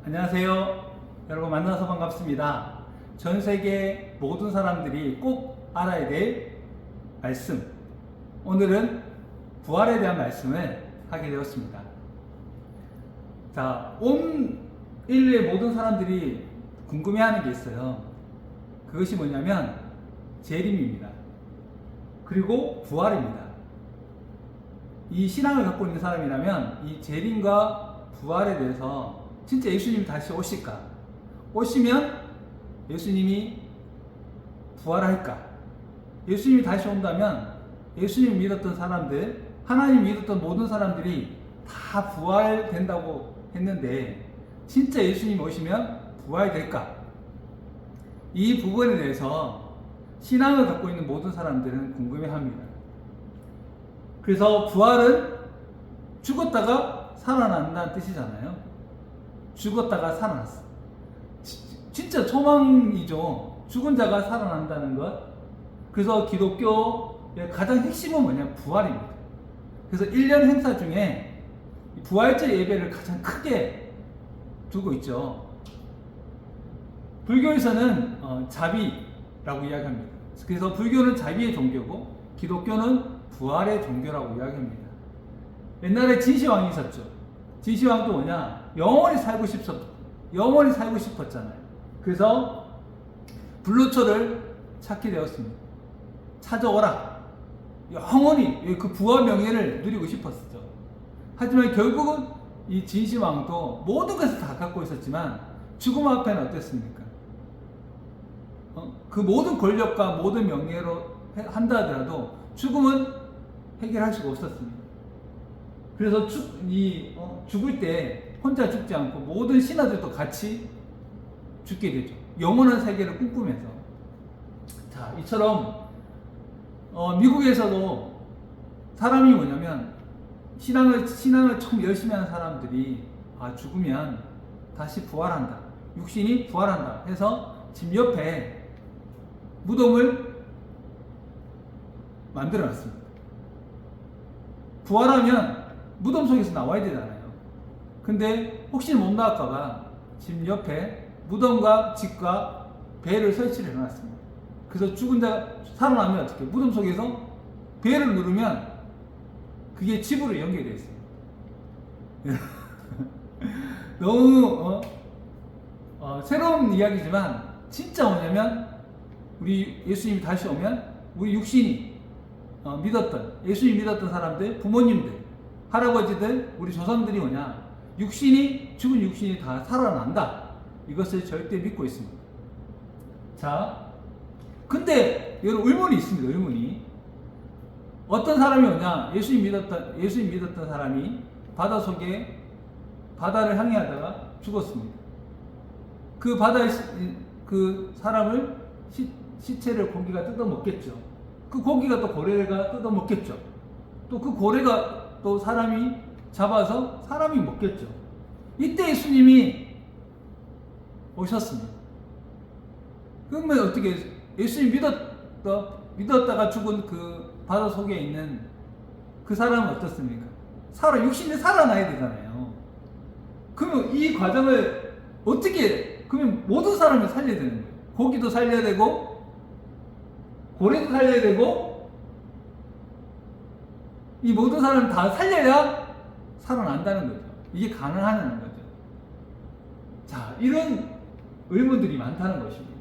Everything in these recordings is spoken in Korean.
안녕하세요. 여러분 만나서 반갑습니다. 전 세계 모든 사람들이 꼭 알아야 될 말씀. 오늘은 부활에 대한 말씀을 하게 되었습니다. 자, 온 인류의 모든 사람들이 궁금해하는 게 있어요. 그것이 뭐냐면 재림입니다. 그리고 부활입니다. 이 신앙을 갖고 있는 사람이라면 이 재림과 부활에 대해서 진짜 예수님이 다시 오실까? 오시면 예수님이 부활할까? 예수님이 다시 온다면 예수님 믿었던 사람들, 하나님 믿었던 모든 사람들이 다 부활된다고 했는데 진짜 예수님이 오시면 부활될까? 이 부분에 대해서 신앙을 갖고 있는 모든 사람들은 궁금해합니다. 그래서 부활은 죽었다가 살아난다는 뜻이잖아요. 죽었다가 살아났어. 진짜 소망이죠. 죽은 자가 살아난다는 것. 그래서 기독교의 가장 핵심은 뭐냐? 부활입니다. 그래서 1년 행사 중에 부활절 예배를 가장 크게 두고 있죠. 불교에서는 자비라고 이야기합니다. 그래서 불교는 자비의 종교고 기독교는 부활의 종교라고 이야기합니다. 옛날에 진시황이 있었죠. 진시황도 뭐냐? 영원히 살고 싶었잖아요. 그래서 불로초를 찾게 되었습니다. 찾아오라. 영원히 그 부활 명예를 누리고 싶었죠. 하지만 결국은 이 진시황도 모든 것을 다 갖고 있었지만 죽음 앞에는 어땠습니까? 그 모든 권력과 모든 명예로 한다 하더라도 죽음은 해결할 수가 없었습니다. 그래서 죽을 때 혼자 죽지 않고 모든 신하들도 같이 죽게 되죠. 영원한 세계를 꿈꾸면서. 자, 이처럼 미국에서도 사람이 뭐냐면 신앙을 참 열심히 하는 사람들이 죽으면 다시 부활한다. 육신이 부활한다 해서 집 옆에 무덤을 만들어 놨습니다. 부활하면 무덤 속에서 나와야 되잖아요. 근데 혹시 못 나갈까봐 집 옆에 무덤과 집과 배를 설치를 해놨습니다. 그래서 죽은 자 살아나면 어떻게? 무덤 속에서 배를 누르면 그게 집으로 연결되어 있습니다. 너무 새로운 이야기지만 진짜 뭐냐면 우리 예수님이 다시 오면 우리 육신이 예수님 믿었던 사람들, 부모님들, 할아버지들, 우리 조상들이 뭐냐? 죽은 육신이 다 살아난다. 이것을 절대 믿고 있습니다. 자, 근데 여러분 의문이 있습니다. 의문이. 어떤 사람이 뭐냐? 예수님 믿었던 사람이 바다를 항해하다가 죽었습니다. 그 바다에 그 사람을 시체를 고기가 뜯어먹겠죠. 그 고기가 또 고래가 뜯어먹겠죠. 또 그 고래가 또 사람이 잡아서 사람이 먹겠죠. 이때 예수님이 오셨습니다. 그러면 어떻게 예수님 믿었다가 죽은 그 바다 속에 있는 그 사람은 어떻습니까? 육신이 살아나야 되잖아요. 그러면 이 과정을 그러면 모든 사람을 살려야 되는 거예요. 고기도 살려야 되고 고래도 살려야 되고 이 모든 사람을 다 살려야 살아난다는 거죠. 이게 가능하냐는 거죠. 자, 이런 의문들이 많다는 것입니다.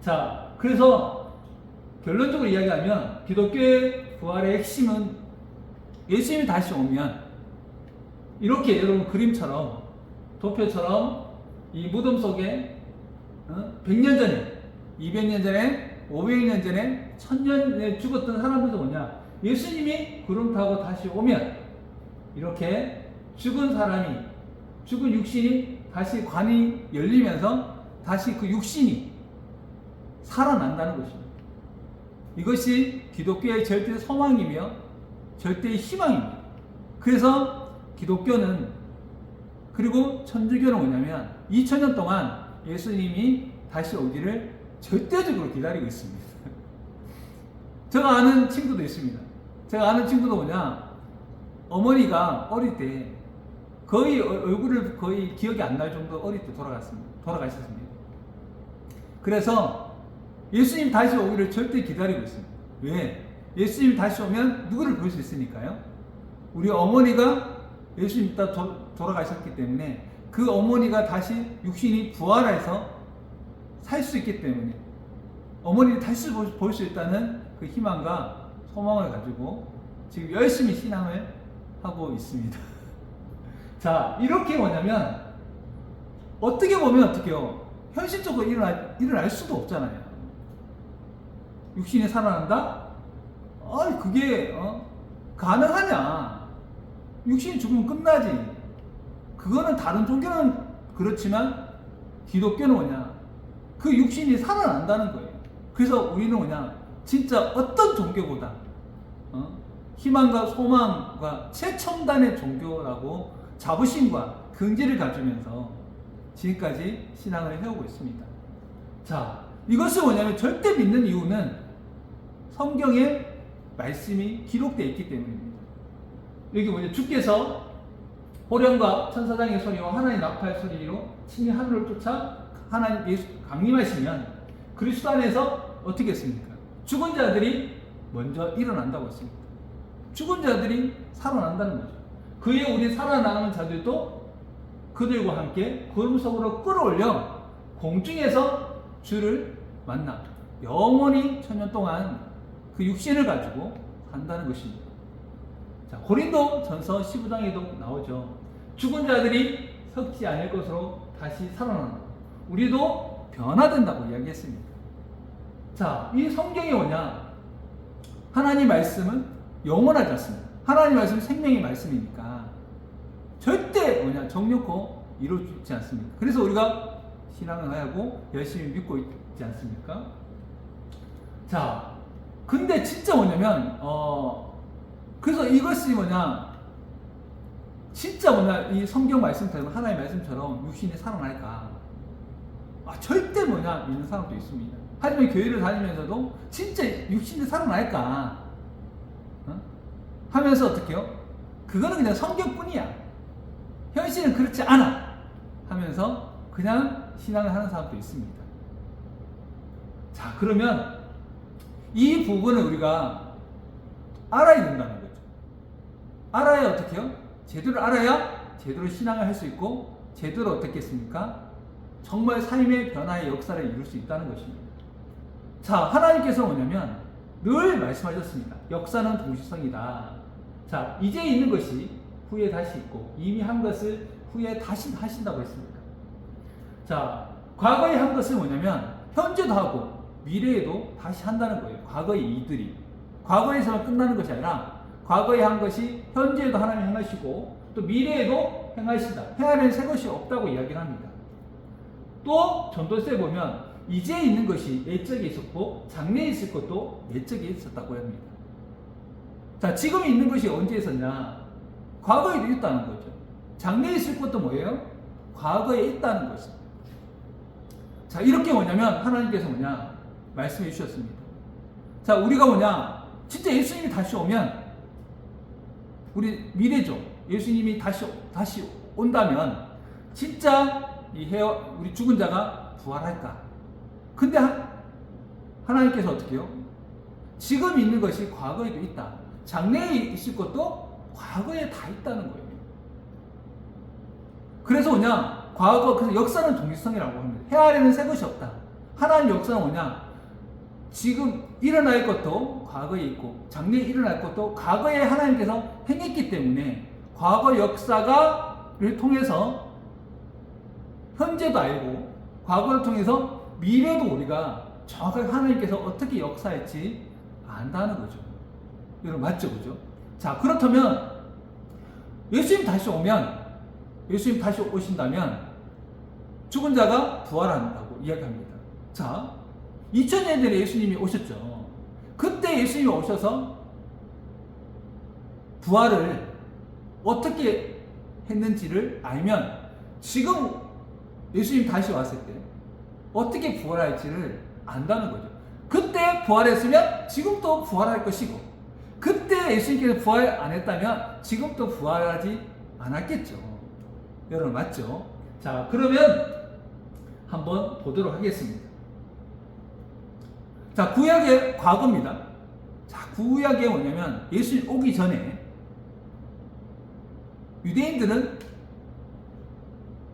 자, 그래서 결론적으로 이야기하면 기독교의 부활의 핵심은 예수님이 다시 오면 이렇게 여러분 그림처럼 도표처럼 이 무덤 속에 100년 전에 200년 전에 500년 전에 1000년에 죽었던 사람들도 뭐냐? 예수님이 구름 타고 다시 오면 이렇게 죽은 육신이 다시 관이 열리면서 다시 그 육신이 살아난다는 것입니다. 이것이 기독교의 절대 소망이며 절대의 희망입니다. 그래서 기독교는 그리고 천주교는 뭐냐면 2000년 동안 예수님이 다시 오기를 절대적으로 기다리고 있습니다. 제가 아는 친구도 있습니다. 제가 아는 친구도 뭐냐? 어머니가 어릴 때 거의 얼굴을 거의 기억이 안 날 정도 어릴 때 돌아가셨습니다. 그래서 예수님 다시 오기를 절대 기다리고 있습니다. 왜? 예수님 다시 오면 누구를 볼 수 있으니까요. 우리 어머니가 예수님 이따 돌아가셨기 때문에 그 어머니가 다시 육신이 부활해서 살 수 있기 때문에 어머니를 다시 볼 수 있다는 그 희망과 소망을 가지고 지금 열심히 신앙을 하고 있습니다. 자, 이렇게 뭐냐면 어떻게 보면 어떻게요? 현실적으로 일어날 수도 없잖아요. 육신이 살아난다? 그게 가능하냐? 육신이 죽으면 끝나지. 그거는 다른 종교는 그렇지만 기독교는 뭐냐? 그 육신이 살아난다는 거예요. 그래서 우리는 뭐냐? 진짜 어떤 종교보다 희망과 소망과 최첨단의 종교라고 자부심과 긍지를 가지면서 지금까지 신앙을 해오고 있습니다. 자, 이것은 뭐냐면 절대 믿는 이유는 성경에 말씀이 기록되어 있기 때문입니다. 여기 뭐냐? 주께서 호령과 천사장의 소리와 하나님 나팔 소리로 친히 하늘을 쫓아 하나님 예수 강림하시면 그리스도 안에서 어떻게 했습니까? 죽은 자들이 먼저 일어난다고 했습니다. 죽은 자들이 살아난다는 거죠. 그에 우리 살아나는 자들도 그들과 함께 구름 속으로 끌어올려 공중에서 주를 만나 영원히 천년 동안 그 육신을 가지고 산다는 것입니다. 자, 고린도 전서 15장에도 나오죠. 죽은 자들이 썩지 않을 것으로 다시 살아난다. 우리도 변화된다고 이야기했습니다. 자, 이 성경이 뭐냐? 하나님 말씀은 영원하지 않습니다. 하나님 말씀은 생명의 말씀이니까 절대 뭐냐? 정욕코 이루어지지 않습니다. 그래서 우리가 신앙을 하고 열심히 믿고 있지 않습니까? 자, 근데 진짜 뭐냐면 그래서 이것이 뭐냐? 진짜 뭐냐? 이 성경 말씀처럼 하나님 말씀처럼 육신이 살아날까? 절대 뭐냐? 믿는 사람도 있습니다. 하지만 교회를 다니면서도 진짜 육신이 살아날까? 하면서 어떻게 해요? 그거는 그냥 성경뿐이야. 현실은 그렇지 않아. 하면서 그냥 신앙을 하는 사람도 있습니다. 자, 그러면 이 부분을 우리가 알아야 된다는 거죠. 알아야 어떻게 해요? 제대로 알아야 제대로 신앙을 할 수 있고 제대로 어떻게 했습니까? 정말 삶의 변화의 역사를 이룰 수 있다는 것입니다. 자, 하나님께서 뭐냐면 늘 말씀하셨습니다. 역사는 동시성이다. 자, 이제 있는 것이 후에 다시 있고 이미 한 것을 후에 다시 하신다고 했습니다. 자, 과거에 한 것은 뭐냐면 현재도 하고 미래에도 다시 한다는 거예요. 과거의 이들이 과거에서만 끝나는 것이 아니라 과거에 한 것이 현재에도 하나님 행하시고 또 미래에도 행하신다. 행하는 새 것이 없다고 이야기를 합니다. 또 전도서에 보면 이제 있는 것이 옛적에 있었고 장래에 있을 것도 옛적에 있었다고 합니다. 자, 지금 있는 것이 언제 있었냐? 과거에도 있다는 거죠. 장래에 있을 것도 뭐예요? 과거에 있다는 것입니다. 자, 이렇게 뭐냐면 하나님께서 뭐냐? 말씀해 주셨습니다. 자, 우리가 뭐냐? 진짜 예수님이 다시 오면 우리 미래죠. 예수님이 다시 온다면 진짜 우리 죽은 자가 부활할까? 근데 하나님께서 어떻게 해요? 지금 있는 것이 과거에도 있다. 장래에 있을 것도 과거에 다 있다는 거예요. 그래서 뭐냐? 그래서 역사는 동시성이라고 합니다. 헤아리는 새 것이 없다. 하나님 역사는 뭐냐? 지금 일어날 것도 과거에 있고 장래에 일어날 것도 과거에 하나님께서 행했기 때문에 과거 역사를 통해서 현재도 알고 과거를 통해서 미래도 우리가 정확하게 하나님께서 어떻게 역사할지 안다는 거죠. 여러분 맞죠? 그죠? 자, 그렇다면 예수님 다시 오신다면 죽은 자가 부활한다고 이야기합니다. 자, 2000년 전에 예수님이 오셨죠. 그때 예수님이 오셔서 부활을 어떻게 했는지를 알면 지금 예수님 다시 왔을 때 어떻게 부활할지를 안다는 거죠. 그때 부활했으면 지금도 부활할 것이고 그때 예수님께서 부활 안 했다면 지금도 부활하지 않았겠죠. 여러분 맞죠? 자, 그러면 한번 보도록 하겠습니다. 자, 구약의 과거입니다. 자, 구약에 뭐냐면 예수님 오기 전에 유대인들은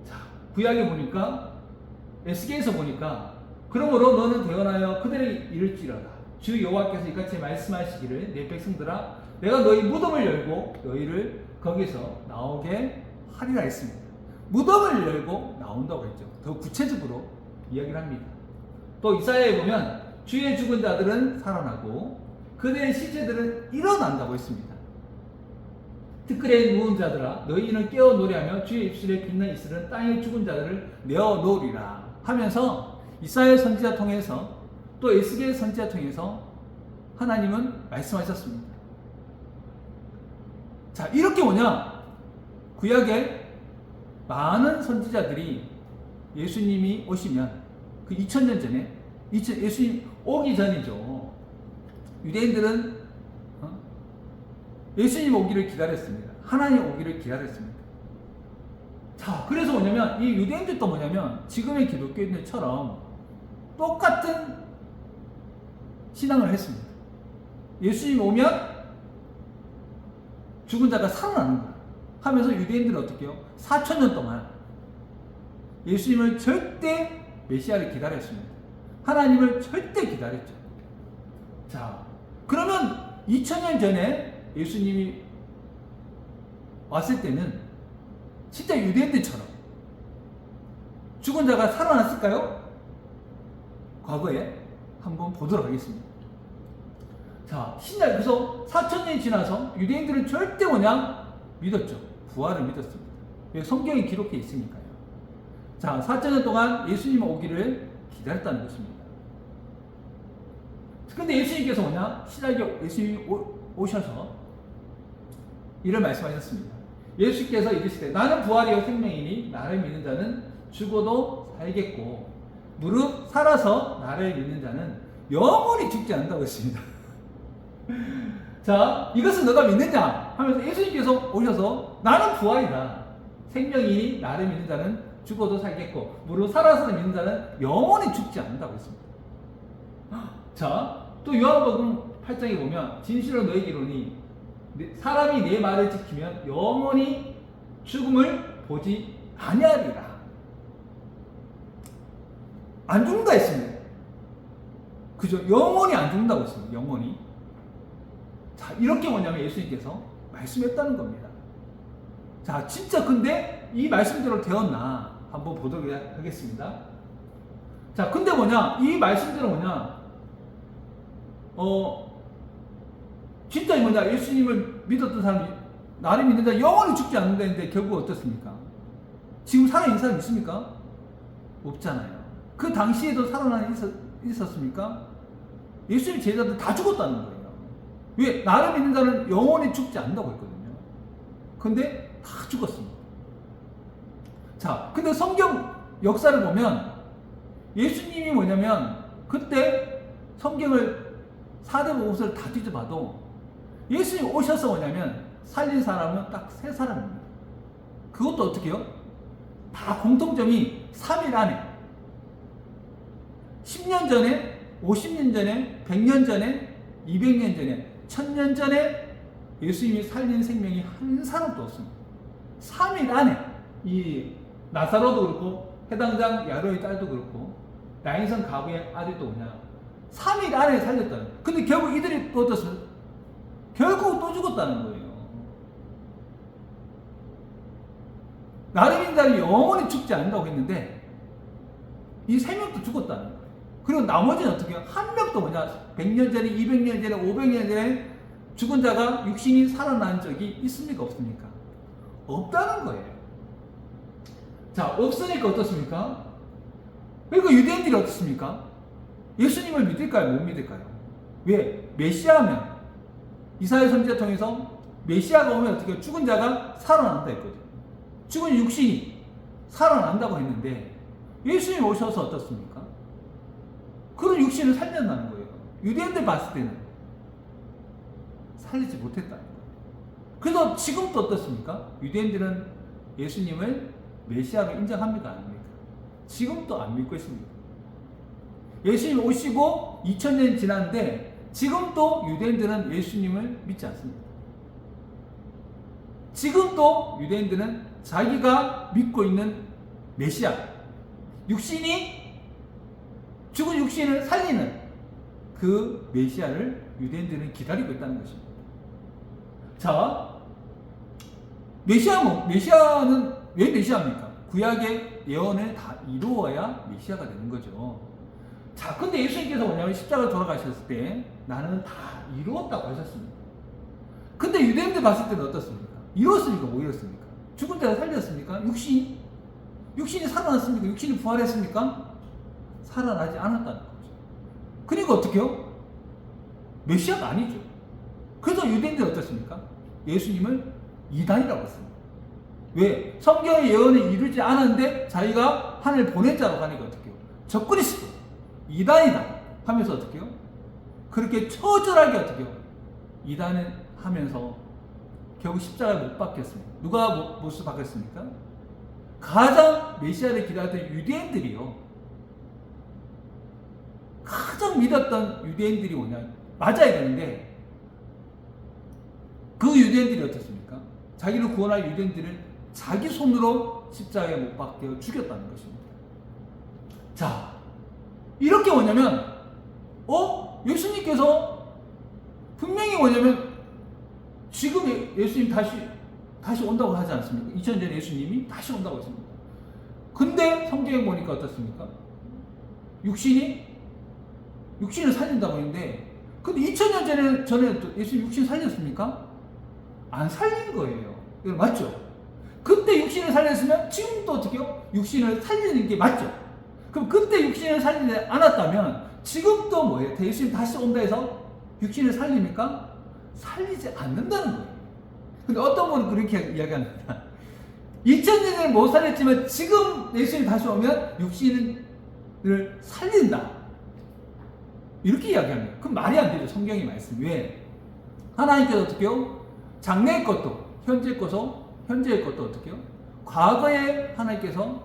자, 구약에 보니까 에스겔에서 보니까 그러므로 너는 대언하여 그들에게 이를지어다. 주 여호와께서 이같이 말씀하시기를 내 백성들아 내가 너희 무덤을 열고 너희를 거기서 나오게 하리라 했습니다. 무덤을 열고 나온다고 했죠. 더 구체적으로 이야기를 합니다. 또 이사야에 보면 주의 죽은 자들은 살아나고 그들의 시체들은 일어난다고 했습니다. 티끌에 누운 자들아 너희는 깨어 노래하며 주의 입술에 빛난 이슬은 땅에 죽은 자들을 내어 놓으리라 하면서 이사야 선지자 통해서 또 에스겔 선지자 통해서 하나님은 말씀하셨습니다. 자, 이렇게 뭐냐? 구약에 많은 선지자들이 예수님이 오시면 그 2000년 전에 예수님 오기 전이죠. 유대인들은 예수님 오기를 기다렸습니다. 하나님 오기를 기다렸습니다. 자, 그래서 뭐냐면 이 유대인들도 뭐냐면 지금의 기독교인들처럼 똑같은 신앙을 했습니다. 예수님 오면 죽은 자가 살아나는 거야 하면서 유대인들은 어떻게 해요? 4,000년 동안 예수님을 절대 메시아를 기다렸습니다. 하나님을 절대 기다렸죠. 자, 그러면 2000년 전에 예수님이 왔을 때는 진짜 유대인들처럼 죽은 자가 살아났을까요? 과거에 한번 보도록 하겠습니다. 자, 신약 그래서 4,000년이 지나서 유대인들은 절대 뭐냐? 믿었죠. 부활을 믿었습니다. 왜? 성경에 기록해 있으니까요. 자, 4,000년 동안 예수님 오기를 기다렸다는 것입니다. 근데 예수님께서 뭐냐? 신약에 예수님이 오셔서 이를 말씀하셨습니다. 예수께서 이르시되 나는 부활이요 생명이니 나를 믿는 자는 죽어도 살겠고 무릇 살아서 나를 믿는 자는 영원히 죽지 않는다고 했습니다. 자, 이것은 너가 믿느냐? 하면서 예수님께서 오셔서 나는 부활이다. 생명이니 나를 믿는 자는 죽어도 살겠고 무릇 살아서 믿는 자는 영원히 죽지 않는다고 했습니다. 자, 또 요한복음 8장에 보면 진실로 너희에게 이르노니 사람이 내 말을 지키면 영원히 죽음을 보지 아니하리라. 안 죽는다 했습니다. 그죠? 영원히 안 죽는다고 했습니다. 영원히. 자, 이렇게 뭐냐면 예수님께서 말씀했다는 겁니다. 자, 진짜 근데 이 말씀대로 되었나 한번 보도록 하겠습니다. 자, 근데 뭐냐? 이 말씀대로 뭐냐? 진짜 뭐냐? 예수님을 믿었던 사람이 나를 믿는 자 영원히 죽지 않는다는데 결국 어떻습니까? 지금 살아있는 사람 있습니까? 없잖아요. 그 당시에도 살아난 있었습니까? 예수님 제자들 다 죽었다는 거예요. 왜? 나를 믿는 자는 영원히 죽지 않는다고 했거든요. 근데 다 죽었습니다. 자, 근데 성경 역사를 보면 예수님이 뭐냐면 그때 성경을 4대 복음서를 다 뒤져봐도 예수님 오셔서 뭐냐면 살린 사람은 딱 3사람입니다. 그것도 어떻게 해요? 다 공통점이 3일 안에 10년 전에 50년 전에 100년 전에 200년 전에 1000년 전에 예수님이 살린 생명이 한 사람도 없습니다. 3일 안에 이 나사로도 그렇고 해당장 야로의 딸도 그렇고 나인성 가부의 아들도 뭐냐 3일 안에 살렸다는 거예요. 근데 결국 이들이 또 어떻어요? 결국 또 죽었다는 거예요. 나를 믿는 자는 영원히 죽지 않는다고 했는데 이 3명도 죽었다는 거예요. 그리고 나머지는 어떻게 해요? 한 명도 뭐냐 100년 전에 200년 전에 500년 전에 죽은 자가 육신이 살아난 적이 있습니까? 없습니까? 없다는 거예요. 자, 없으니까 어떻습니까? 그리고 유대인들이 어떻습니까? 예수님을 믿을까요? 못 믿을까요? 왜? 메시아면 이사야 선지자 통해서 메시아가 오면 어떻게 해요? 죽은 자가 살아난다 했거든요. 죽은 육신이 살아난다고 했는데 예수님이 오셔서 어떻습니까? 그런 육신을 살렸다는 거예요. 유대인들 봤을 때는 살리지 못했다는 거예요. 그래서 지금도 어떻습니까? 유대인들은 예수님을 메시아로 인정합니까? 안 합니까? 지금도 안 믿고 있습니다. 예수님 오시고 2000년 지났는데 지금도 유대인들은 예수님을 믿지 않습니다. 지금도 유대인들은 자기가 믿고 있는 메시아, 죽은 육신을 살리는 그 메시아를 유대인들은 기다리고 있다는 것입니다. 자, 메시아는 왜 메시아입니까? 구약의 예언을 다 이루어야 메시아가 되는 거죠. 자, 근데 예수님께서 뭐냐면 십자가를 돌아가셨을 때 나는 다 이루었다고 하셨습니다. 근데 유대인들 봤을 때는 어떻습니까? 이뤘습니까? 못 이뤘습니까? 죽은 자가 살렸습니까? 육신이 살아났습니까? 육신이 부활했습니까? 살아나지 않았다는 거죠. 그러니까 어떻게요? 메시아가 아니죠. 그래서 유대인들은 어떻습니까? 예수님을 이단이라고 했습니다. 왜? 성경의 예언을 이루지 않았는데 자기가 하늘 보낸 자로 가니까 어떻게요? 적그리스도, 이단이다 하면서 어떻게요? 그렇게 처절하게 어떻게요? 이단을 하면서 결국 십자가에 못 박혔습니다. 누가 못을 박혔습니까? 가장 메시아를 기다렸던 유대인들이요. 가장 믿었던 유대인들이 뭐냐? 맞아야 되는데 그 유대인들이 어떻습니까? 자기를 구원할 유대인들을 자기 손으로 십자가에 못 박혀 죽였다는 것입니다. 자, 이렇게 뭐냐면 예수님께서 분명히 뭐냐면 지금 예수님 다시 온다고 하지 않습니까? 2000년 전에 예수님이 다시 온다고 했습니다. 근데 성경에 보니까 어떻습니까? 육신을 살린다고 했는데 근데 2000년 전에 예수님 육신 살렸습니까? 안 살린 거예요. 이거 맞죠? 그때 육신을 살렸으면 지금도 어떻게요? 육신을 살리는 게 맞죠? 그럼 그때 육신을 살리지 않았다면 지금도 뭐예요? 예수님 다시 온다 해서 육신을 살립니까? 살리지 않는다는 거예요. 근데 어떤 분은 그렇게 이야기합니다. 2000년을 못 살렸지만 지금 예수님 다시 오면 육신을 살린다. 이렇게 이야기합니다. 그럼 말이 안 되죠. 성경의 말씀. 왜? 하나님께서 어떻게요? 장래의 것도 현재의 것도 어떻게요? 과거에 하나님께서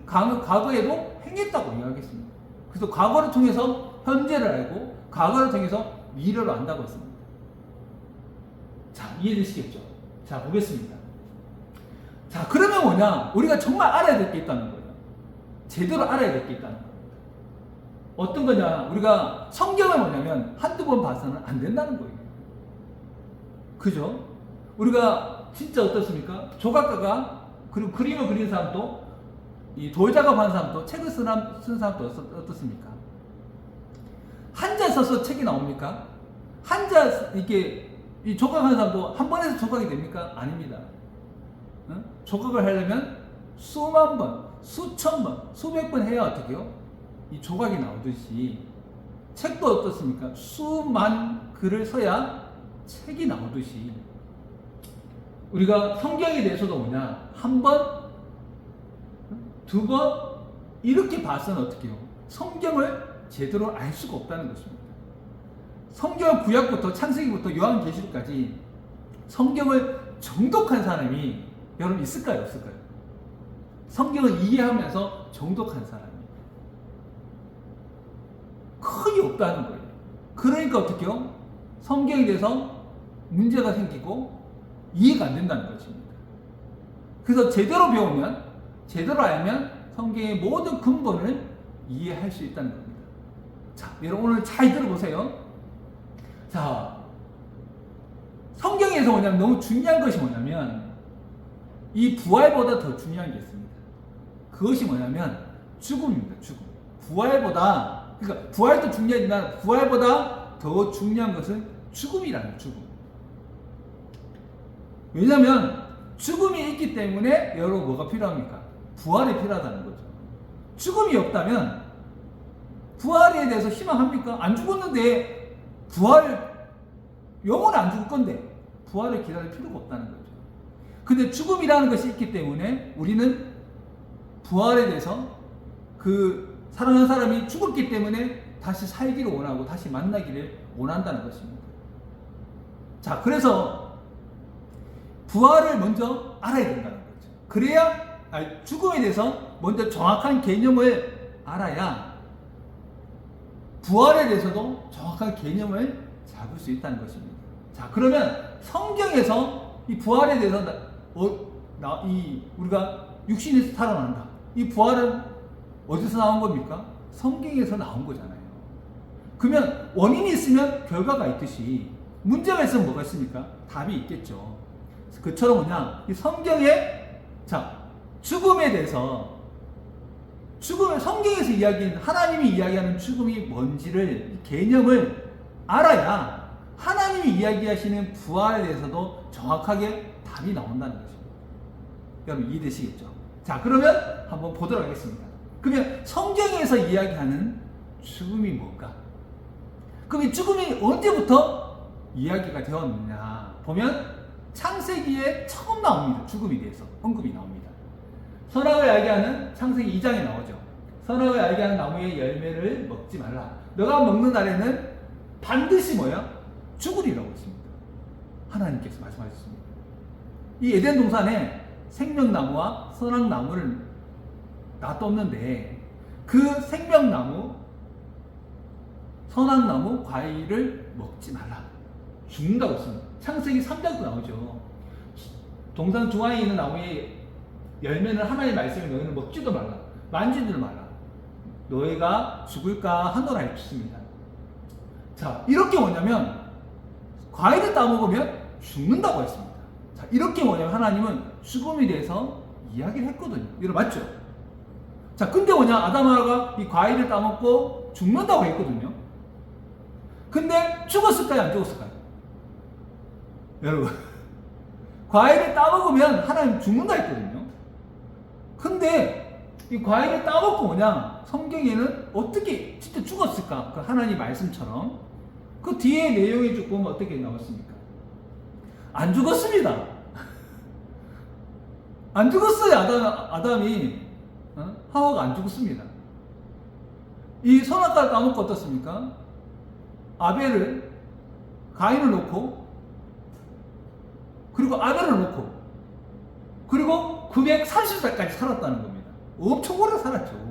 과거에도 행했다고 이야기했습니다. 그래서 과거를 통해서 현재를 알고 과거를 통해서 미래를 안다고 했습니다. 자, 이해되시겠죠? 자, 보겠습니다. 자, 그러면 뭐냐? 우리가 정말 알아야 될 게 있다는 거예요. 제대로 알아야 될 게 있다는 거예요. 어떤 거냐? 우리가 성경을 뭐냐면 한두 번 봐서는 안 된다는 거예요. 그죠? 우리가 진짜 어떻습니까? 조각가가 그리고 그림을 그리는 사람도 이 돌작업하는 사람도 책을 쓴 사람도 어떻습니까? 한자 써서 책이 나옵니까? 한자 이렇게 이 조각하는 사람도 한 번에서 조각이 됩니까? 아닙니다. 응? 조각을 하려면 수만 번, 수천 번, 수백 번 해야 어떻게요? 이 조각이 나오듯이 책도 어떻습니까? 수만 글을 써야 책이 나오듯이 우리가 성경에 대해서도 뭐냐? 한 번, 두 번 이렇게 봐서는 어떻게 해요? 성경을 제대로 알 수가 없다는 것입니다. 성경 구약부터 창세기부터 요한계시록까지 성경을 정독한 사람이 여러분 있을까요? 없을까요? 성경을 이해하면서 정독한 사람이 거의 없다는 거예요. 그러니까 어떻게 해요? 성경에 대해서 문제가 생기고 이해가 안 된다는 것입니다. 그래서 제대로 배우면, 제대로 알면 성경의 모든 근본을 이해할 수 있다는 겁니다. 자, 여러분 오늘 잘 들어보세요. 자, 성경에서 뭐냐면 너무 중요한 것이 뭐냐면 이 부활보다 더 중요한 게 있습니다. 그것이 뭐냐면 죽음입니다. 죽음. 그러니까 부활도 중요하지만 부활보다 더 중요한 것은 죽음이라는 죽음. 왜냐하면 죽음이 있기 때문에 여러분 뭐가 필요합니까? 부활이 필요하다는 거죠. 죽음이 없다면 부활에 대해서 희망합니까? 안 죽었는데 영혼은 안 죽을 건데 부활을 기다릴 필요가 없다는 거죠. 근데 죽음이라는 것이 있기 때문에 우리는 부활에 대해서 그 사랑하는 사람이 죽었기 때문에 다시 살기를 원하고 다시 만나기를 원한다는 것입니다. 자, 그래서 부활을 먼저 알아야 된다는 거죠. 죽음에 대해서 먼저 정확한 개념을 알아야 부활에 대해서도 정확한 개념을 잡을 수 있다는 것입니다. 자, 그러면 성경에서 이 부활에 대해서 우리가 육신에서 살아난다. 이 부활은 어디서 나온 겁니까? 성경에서 나온 거잖아요. 그러면 원인이 있으면 결과가 있듯이 문제가 있으면 뭐가 있습니까? 답이 있겠죠. 그처럼 이 성경에 죽음에 대해서 성경에서 이야기하는 하나님이 이야기하는 죽음이 뭔지를 개념을 알아야 하나님이 이야기하시는 부활에 대해서도 정확하게 답이 나온다는 것입니다. 여러분 이해되시겠죠? 자, 그러면 한번 보도록 하겠습니다. 그러면 성경에서 이야기하는 죽음이 뭘까? 그럼 이 죽음이 언제부터 이야기가 되었느냐 보면 창세기에 처음 나옵니다. 죽음에 대해서 언급이 나옵니다. 선악을 알게 하는 창세기 2장에 나오죠. 선악을 알게 하는 나무의 열매를 먹지 말라. 너가 먹는 날에는 반드시 죽으리라고 했습니다. 하나님께서 말씀하셨습니다. 이 에덴 동산에 생명나무와 선악나무를 놔뒀는데 그 생명나무, 선악나무 과일을 먹지 말라. 죽는다고 했습니다. 창세기 3장도 나오죠. 동산 중앙에 있는 나무의 열매는 하나님의 말씀에 너희는 먹지도 말라. 만지지도 말라. 너희가 죽을까 하노라 했습니다. 자, 이렇게 뭐냐면 과일을 따먹으면 죽는다고 했습니다. 자, 이렇게 뭐냐면 하나님은 죽음에 대해서 이야기를 했거든요. 이거 맞죠? 자, 근데 아담하가 이 과일을 따먹고 죽는다고 했거든요. 근데 죽었을까요? 안 죽었을까요? 여러분, 과일을 따먹으면 하나님 죽는다 했거든요. 근데 이 과일을 따먹고 성경에는 어떻게 진짜 죽었을까? 그 하나님 말씀처럼 그 뒤에 내용이 조금 어떻게 나왔습니까? 안 죽었습니다. 안 죽었어요. 아담이 하와가 안 죽었습니다. 이 선악과를 따먹고 어떻습니까? 가인을 놓고 그리고 아벨을 놓고 그리고 930살까지 살았다는 겁니다. 엄청 오래 살았죠.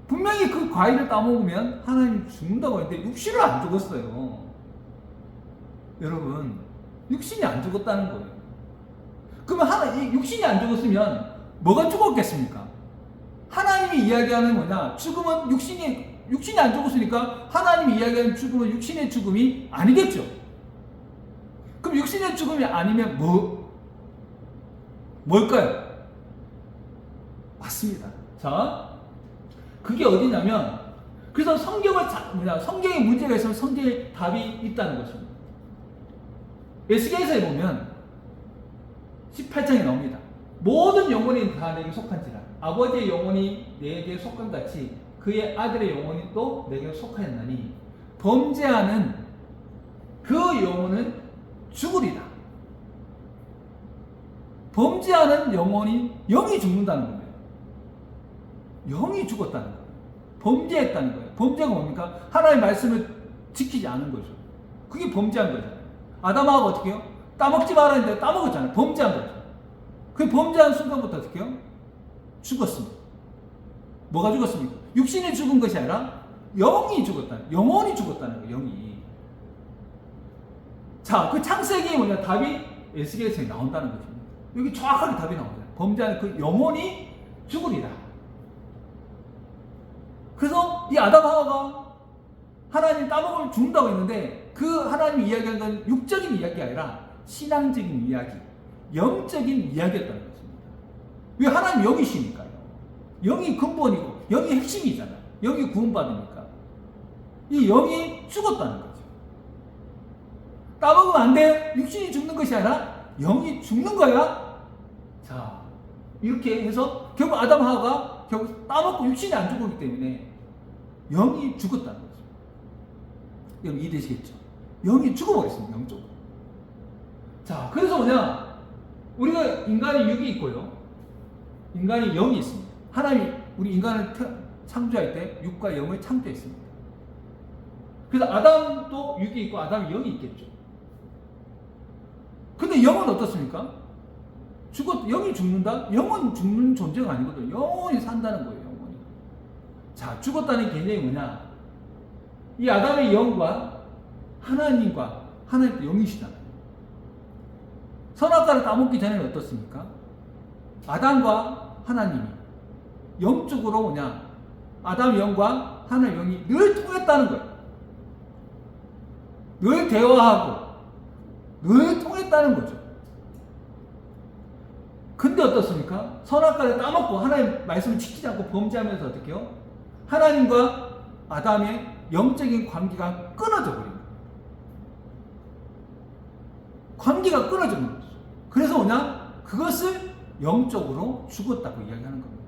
분명히 그 과일을 따먹으면 하나님이 죽는다고 했는데 육신은 안 죽었어요. 여러분, 육신이 안 죽었다는 거예요. 그러면 이 육신이 안 죽었으면 뭐가 죽었겠습니까? 하나님이 이야기하는 죽음은 육신이 안 죽었으니까 하나님이 이야기하는 죽음은 육신의 죽음이 아니겠죠. 그럼 육신의 죽음이 아니면 뭘까요? 맞습니다. 자, 그게 어디냐면 그래서 성경에 문제가 있으면 성경에 답이 있다는 것입니다. 에스겔서에 보면 18장에 나옵니다. 모든 영혼이 다 내게 속한지라 아버지의 영혼이 내게 속한 같이 그의 아들의 영혼이 또 내게 속하였나니 범죄하는 그 영혼은 죽으리라. 범죄하는 영이 죽는다는 겁니다. 영이 죽었다는 거예요. 범죄했다는 거예요. 범죄가 뭡니까? 하나님의 말씀을 지키지 않은 거죠. 그게 범죄한 거잖아요. 아담하고 어떻게 해요? 따먹지 말라 했는데 따먹었잖아요. 범죄한 거죠. 그 범죄한 순간부터 어떻게 해요? 죽었습니다. 뭐가 죽었습니까? 육신이 죽은 것이 아니라 영이 영혼이 죽었다는 거예요. 영이. 자, 그 창세기에 답이 에스겔서에 나온다는 거죠. 여기 정확하게 답이 나오잖아요. 범죄하는 그 영혼이 죽으리라. 그래서 이 아담 하와가 하나님 따먹으면 죽는다고 했는데 그 하나님이 이야기한 건 육적인 이야기가 아니라 신앙적인 이야기, 영적인 이야기였다는 것입니다. 왜? 하나님 영이시니까요. 영이 근본이고 영이 핵심이잖아요. 영이 구원받으니까. 이 영이 죽었다는 거죠. 따먹으면 안 돼. 육신이 죽는 것이 아니라 영이 죽는 거야. 자, 이렇게 해서 결국 아담 하와가 결국 따먹고 육신이 안 죽었기 때문에 영이 죽었다는 거죠. 여러분 이해되시겠죠? 영이 죽어버렸습니다. 영적으로. 자, 그래서 우리가 인간의 육이 있고요. 인간의 영이 있습니다. 하나님이 우리 인간을 창조할 때 육과 영을 창조했습니다. 그래서 아담도 육이 있고 아담이 영이 있겠죠. 근데 영은 어떻습니까? 영이 죽는다? 영은 죽는 존재가 아니거든. 영원히 산다는 거예요. 영원히. 자, 죽었다는 개념이 뭐냐? 이 아담의 영과 하나님과 하나님의 영이시잖아요. 선악과를 따먹기 전에는 어떻습니까? 아담과 하나님이 영적으로 뭐냐? 아담의 영과 하나님의 영이 늘 통했다는 거예요. 늘 대화하고 늘 통했다는 거죠. 근데 어떻습니까? 선악과를 따먹고 하나님 말씀을 지키지 않고 범죄하면서 어떻게 해요? 하나님과 아담의 영적인 관계가 끊어져 버립니다. 관계가 끊어지는 거죠. 그래서 뭐냐? 그것을 영적으로 죽었다고 이야기하는 겁니다.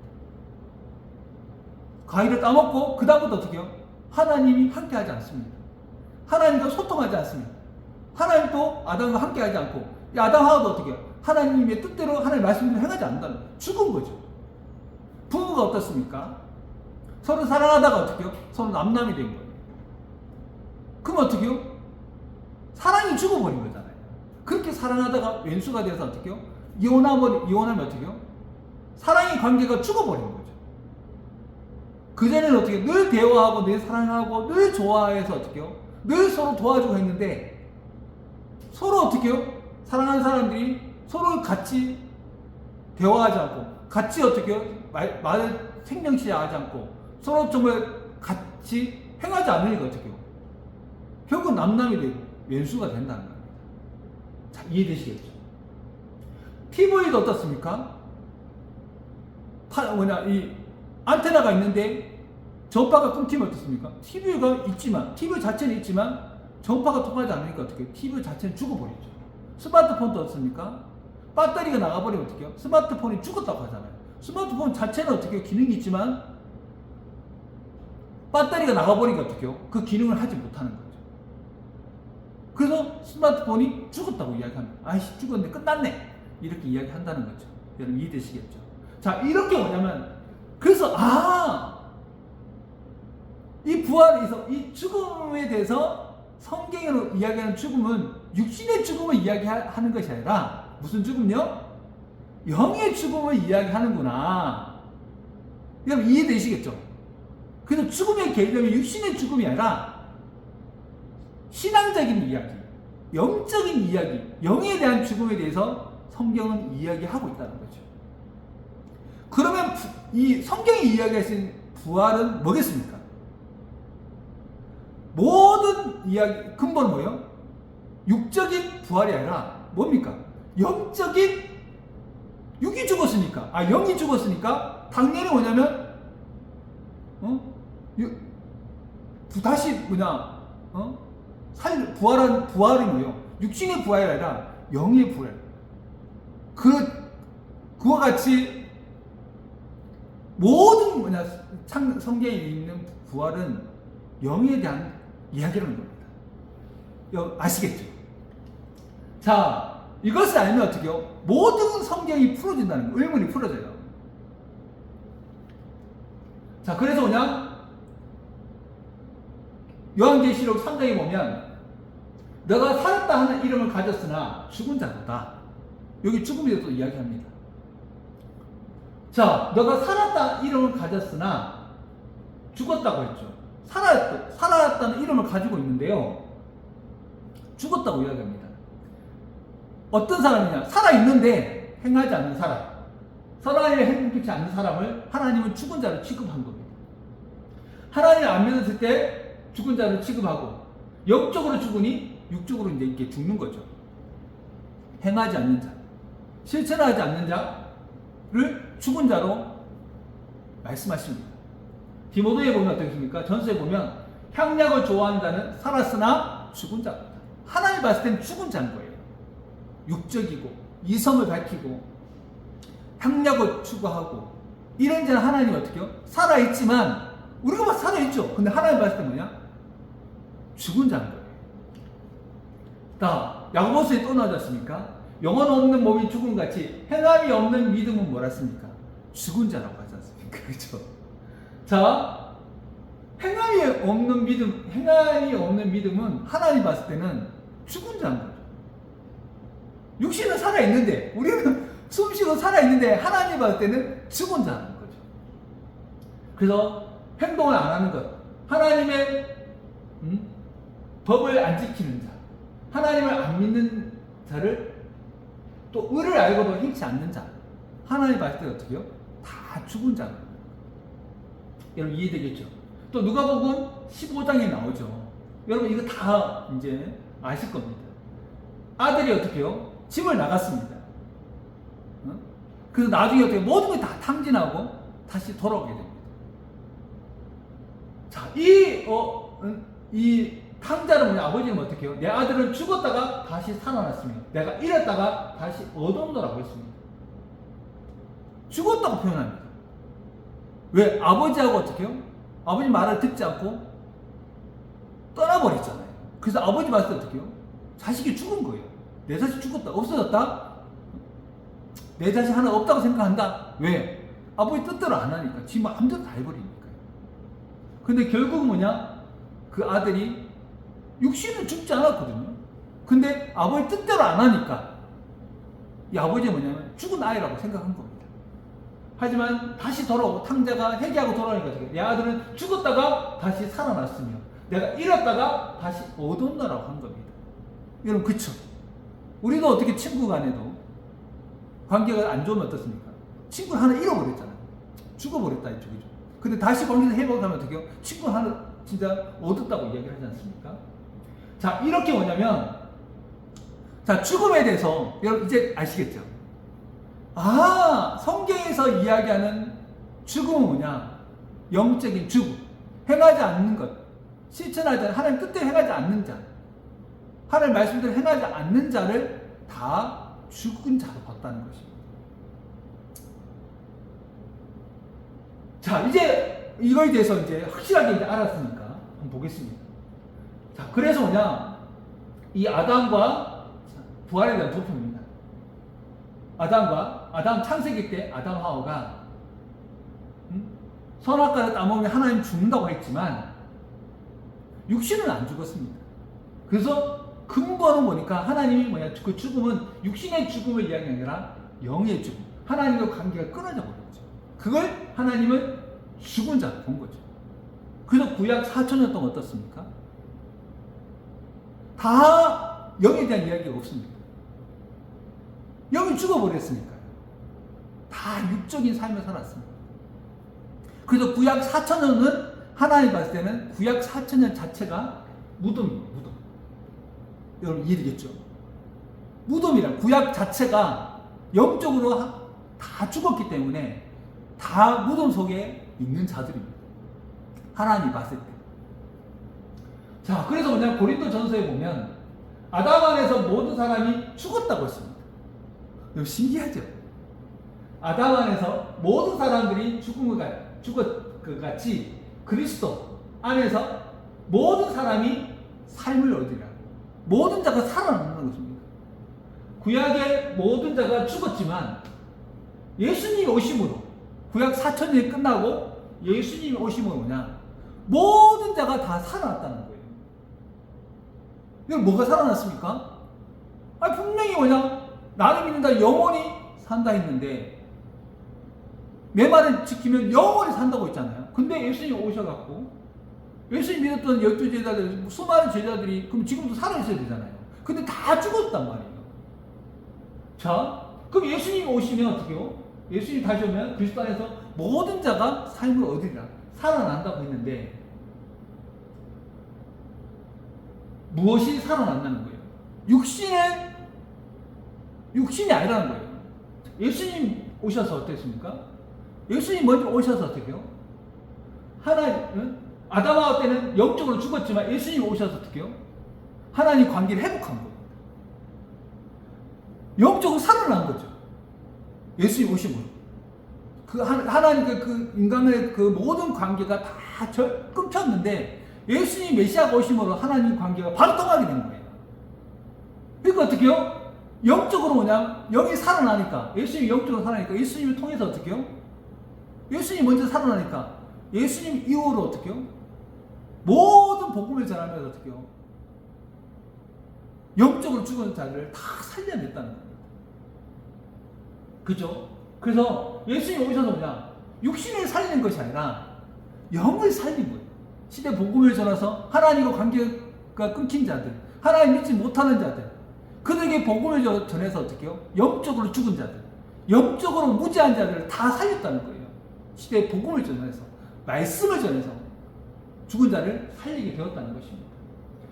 과일을 따먹고 그 다음부터 어떻게 해요? 하나님이 함께하지 않습니다. 하나님과 소통하지 않습니다. 하나님도 아담과 함께하지 않고 이 아담 하와도 어떻게 해요? 하나님의 뜻대로 하나님의 말씀대로 행하지 않는다는 거예요. 죽은 거죠. 부부가 어떻습니까? 서로 사랑하다가 어떻게 해요? 서로 남남이 된 거예요. 그럼 어떻게 해요? 사랑이 죽어버린 거잖아요. 그렇게 사랑하다가 왼수가 돼서 어떻게 해요? 이혼하면 어떻게 해요? 사랑의 관계가 죽어버린 거죠. 그전에는 어떻게 해요? 늘 대화하고 늘 사랑하고 늘 좋아해서 어떻게 해요? 늘 서로 도와주고 했는데 서로 어떻게 해요? 사랑하는 사람들이 서로 같이 대화하지 않고 같이 어떻게 해요? 말을 생명시하지 않고 서로 정말 같이 행하지 않으니까 어떻게 해요? 결국 남남이 되고 왼수가 된다는 겁니다. 자, 이해되시겠죠? TV도 어떻습니까? 이 안테나가 있는데 전파가 끊기면 어떻습니까? TV가 있지만, TV 자체는 있지만 전파가 통하지 않으니까 어떻게 해요? TV 자체는 죽어버리죠. 스마트폰도 어떻습니까? 배터리가 나가버리면 어떻게 해요? 스마트폰이 죽었다고 하잖아요. 스마트폰 자체는 어떻게 해요? 기능이 있지만 배터리가 나가버리니까 어떻게 해요? 그 기능을 하지 못하는 거죠. 그래서 스마트폰이 죽었다고 이야기합니다. 아이씨, 죽었네, 끝났네, 이렇게 이야기한다는 거죠. 여러분 이해되시겠죠? 자, 이렇게 뭐냐면 그래서 이 부활에서 이 죽음에 대해서 성경으로 이야기하는 죽음은 육신의 죽음을 이야기하는 것이 아니라 무슨 죽음요? 영의 죽음을 이야기하는구나. 여러분 이해되시겠죠? 그래서 죽음의 개념이 육신의 죽음이 아니라 신앙적인 이야기, 영적인 이야기, 영에 대한 죽음에 대해서 성경은 이야기하고 있다는 거죠. 그러면 이 성경이 이야기하신 부활은 뭐겠습니까? 모든 이야기 근본은 뭐예요? 육적인 부활이 아니라 뭡니까? 영적인, 육이 죽었으니까, 영이 죽었으니까 당연히 뭐냐면 다시 부활이 뭐예요? 육신의 부활이 아니라 영의 부활. 그와 같이 모든 성경에 있는 부활은 영에 대한 이야기라는 겁니다. 아시겠죠? 자, 이것을 알면 어떻게 해요? 모든 성경이 풀어진다는 거예요. 의문이 풀어져요. 자, 그래서 그냥 요한계시록 3장에 보면 너가 살았다 하는 이름을 가졌으나 죽은 자다. 여기 죽음에 대해서 이야기합니다. 자, 너가 살았다 이름을 가졌으나 죽었다고 했죠. 살았다는 이름을 가지고 있는데요, 죽었다고 이야기합니다. 어떤 사람이냐? 살아있는데 행하지 않는 사람, 선하게 행복하지 않는 사람을 하나님은 죽은 자로 취급한 겁니다. 하나님을 안 믿었을 때 죽은 자로 취급하고, 영적으로 죽으니 육적으로 이제 이렇게 죽는 거죠. 행하지 않는 자, 실천하지 않는 자를 죽은 자로 말씀하십니다. 디모데에 보면 어떻습니까? 전서에 보면 향락을 좋아하는 자는 살았으나 죽은 자다. 하나님 봤을 때는 죽은 자인 거예요. 육적이고 이성을 밝히고 향락을 추구하고 이런 자는 하나님이 어떻게 해요? 살아있지만, 우리가 봐서 살아있죠. 근데 하나님 봤을 때 뭐냐? 죽은 자인 거예요. 자, 야고보서에 또 나오지 않습니까? 영혼 없는 몸이 죽음같이 행함이 없는 믿음은 뭐랬습니까? 죽은 자라고 하지 않습니까? 그렇죠? 자, 행함이 없는 믿음은 하나님 봤을 때는 죽은 자인 거죠. 육신은 살아있는데, 우리는 숨 육신은 살아있는데 하나님 봤을 때는 죽은 자라는 거죠. 그래서 행동을 안 하는 것, 하나님의 법을 안 지키는 자, 하나님을 안 믿는 자를, 또 의를 알고도 행치 않는 자, 하나님 봤을 때 어떻게 해요? 다 죽은 자라는 거예요. 여러분 이해되겠죠? 또 누가복음 15장에 나오죠. 여러분 이거 다 이제 아실 겁니다. 아들이 어떻게 해요? 집을 나갔습니다. 그래서 나중에 어떻게 모든 게 다 탕진하고 다시 돌아오게 됩니다. 자, 이 탕자는 뭐냐? 아버지는 어떻게 해요? 내 아들은 죽었다가 다시 살아났으며 내가 잃었다가 다시 얻었노라고 했습니다. 죽었다고 표현합니다. 왜? 아버지하고 어떻게 해요? 아버지 말을 듣지 않고 떠나버렸잖아요. 그래서 아버지 봤을 때 어떻게 해요? 자식이 죽은 거예요. 내 자식 죽었다, 없어졌다? 내 자식 하나 없다고 생각한다? 왜? 아버지 뜻대로 안 하니까. 지 마음대로 다 해버리니까요. 근데 결국은 뭐냐? 그 아들이 육신은 죽지 않았거든요. 근데 아버지 뜻대로 안 하니까 이 아버지는 뭐냐면 죽은 아이라고 생각한 겁니다. 하지만 다시 돌아오고, 탕자가 회개하고 돌아오니까 내 아들은 죽었다가 다시 살아났으며 내가 잃었다가 다시 얻었노라고 한 겁니다. 여러분 그쵸? 우리도 어떻게 친구 간에도 관계가 안 좋으면 어떻습니까? 친구를 하나 잃어버렸잖아요. 죽어버렸다 이쪽이죠. 근데 다시 관계를 회복하면 어떻게 해요? 친구 하나 진짜 얻었다고 이야기를 하지 않습니까? 자, 이렇게 뭐냐면, 자, 죽음에 대해서 여러분 이제 아시겠죠? 아, 성경에서 이야기하는 죽음은 뭐냐? 영적인 죽음, 행하지 않는 것, 실천하지 않는, 하나님 뜻대로 행하지 않는 자, 하나님 말씀대로 행하지 않는 자를 다 죽은 자로 봤다는 것입니다. 자, 이제 이거에 대해서 이제 확실하게 이제 알았으니까 한번 보겠습니다. 자, 그래서 뭐냐? 이 아담과 부활에 대한 도표입니다. 아담 창세기 때 아담 하와가 선악과를 따먹으면 하나님 죽는다고 했지만 육신은 안 죽었습니다. 그래서 근본은 보니까 하나님이 뭐냐? 그 죽음은 육신의 죽음을 이야기하는 게 아니라 영의 죽음, 하나님과 관계가 끊어져 버렸죠. 그걸 하나님은 죽은 자로 본 거죠. 그래서 구약 4,000년 동안 어떻습니까? 다 영에 대한 이야기가 없습니다. 영이 죽어버렸으니까요. 다 육적인 삶을 살았습니다. 그래서 구약 4,000년은 하나님 봤을 때는 구약 4,000년 자체가 무덤입니다. 무덤. 여러분 이해되겠죠? 무덤이란 구약 자체가 영적으로 다 죽었기 때문에 다 무덤 속에 있는 자들입니다. 하나님이 봤을 때. 자, 그래서 뭐냐, 고린도 전서에 보면 아담 안에서 모든 사람이 죽었다고 했습니다. 너무 신기하죠? 아담 안에서 모든 사람들이 죽은 것 같이 그리스도 안에서 모든 사람이 삶을 얻으리라. 모든 자가 살아남는 것입니다. 구약의 모든 자가 죽었지만 예수님이 오심으로, 구약 4,000년이 끝나고 예수님이 오심으로 뭐냐, 모든 자가 다 살아났다는 거예요. 이건 뭐가 살아났습니까? 아니, 분명히 뭐냐, 나를 믿는다 영원히 산다 했는데 내 말을 지키면 영원히 산다고 했잖아요. 근데 예수님이 오셔갖고 예수님 믿었던 12제자들, 수많은 제자들이 그럼 지금도 살아있어야 되잖아요. 근데 다 죽었단 말이에요. 자, 그럼 예수님이 오시면 어떻게 해요? 예수님이 다시 오면 그리스도 안에서 모든 자가 삶을 얻으리라, 살아난다고 했는데 무엇이 살아난다는 거예요? 육신이 아니라는 거예요. 예수님 오셔서 어땠습니까? 예수님 먼저 오셔서 어떻게 해요? 아담하와 때는 영적으로 죽었지만 예수님 오셔서 어떻게 해요? 하나님 관계를 회복한 거예요. 영적으로 살아난 거죠. 예수님 오심으로. 하나님과 그 인간의 그 모든 관계가 다 끊겼는데 예수님 메시아가 오심으로 하나님 관계가 바로 통하게 된 거예요. 그러니까 어떻게 해요? 영적으로 뭐냐? 영이 살아나니까, 예수님이 영적으로 살아나니까 예수님을 통해서 어떻게 해요? 예수님이 먼저 살아나니까 예수님 이후로 어떻게 해요? 모든 복음을 전하면서 어떻게 해요? 영적으로 죽은 자를 다 살려냈다는 겁니다. 그죠? 그래서 예수님이 오셔서 뭐냐? 육신을 살리는 것이 아니라 영을 살린 거예요. 시대 복음을 전해서 하나님과 관계가 끊긴 자들, 하나님 믿지 못하는 자들, 그들에게 복음을 전해서 어떻게 해요? 영적으로 죽은 자들, 영적으로 무지한 자들을 다 살렸다는 거예요. 시대의 복음을 전해서, 말씀을 전해서 죽은 자를 살리게 되었다는 것입니다.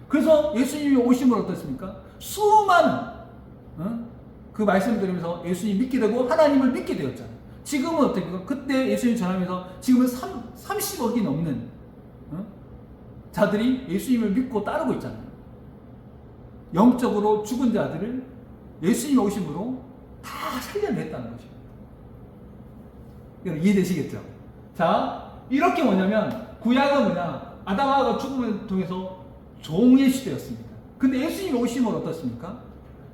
그래서 예수님이 오심을 어떻습니까? 수많은 그 말씀 들으면서 예수님 믿게 되고 하나님을 믿게 되었잖아요. 지금은 어떻게 그때 예수님 전하면서 지금은 30억이 넘는 자들이 예수님을 믿고 따르고 있잖아요. 영적으로 죽은 자들을 예수님 오심으로 다 살려냈다는 것입니다. 여러분 이해되시겠죠? 자, 이렇게 뭐냐면 구약은 뭐냐? 아담하가 죽음을 통해서 종의 시대였습니다. 근데 예수님 오심으로 어떻습니까?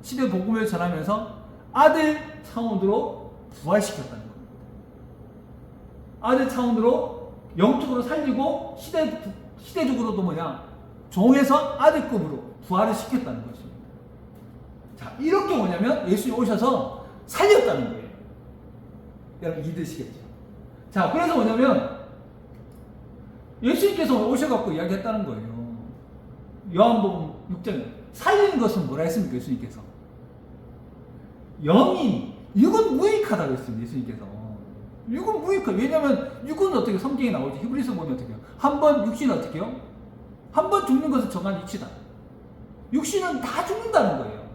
시대 복음을 전하면서 아들 차원으로 부활시켰다는 겁니다. 아들 차원으로 영적으로 살리고 시대적으로도 뭐냐? 종에서 아들급으로 부활을 시켰다는 것입니다. 자, 이렇게 뭐냐면 예수님 오셔서 살렸다는 거예요. 여러분 이해되시겠죠? 자, 그래서 뭐냐면 예수님께서 오셔갖고 이야기했다는 거예요. 요한복음 6장에 살리는 것은 뭐라 했습니까? 예수님께서 영이 육은 무익하다고 했습니다. 예수님께서 육은 무익하. 왜냐하면 육은 어떻게 성경에 나오지? 히브리서 보면 어떻게 해요? 한 번 육신은 어떻게 해요? 한 번 죽는 것은 정한 이치다. 육신은 다 죽는다는 거예요.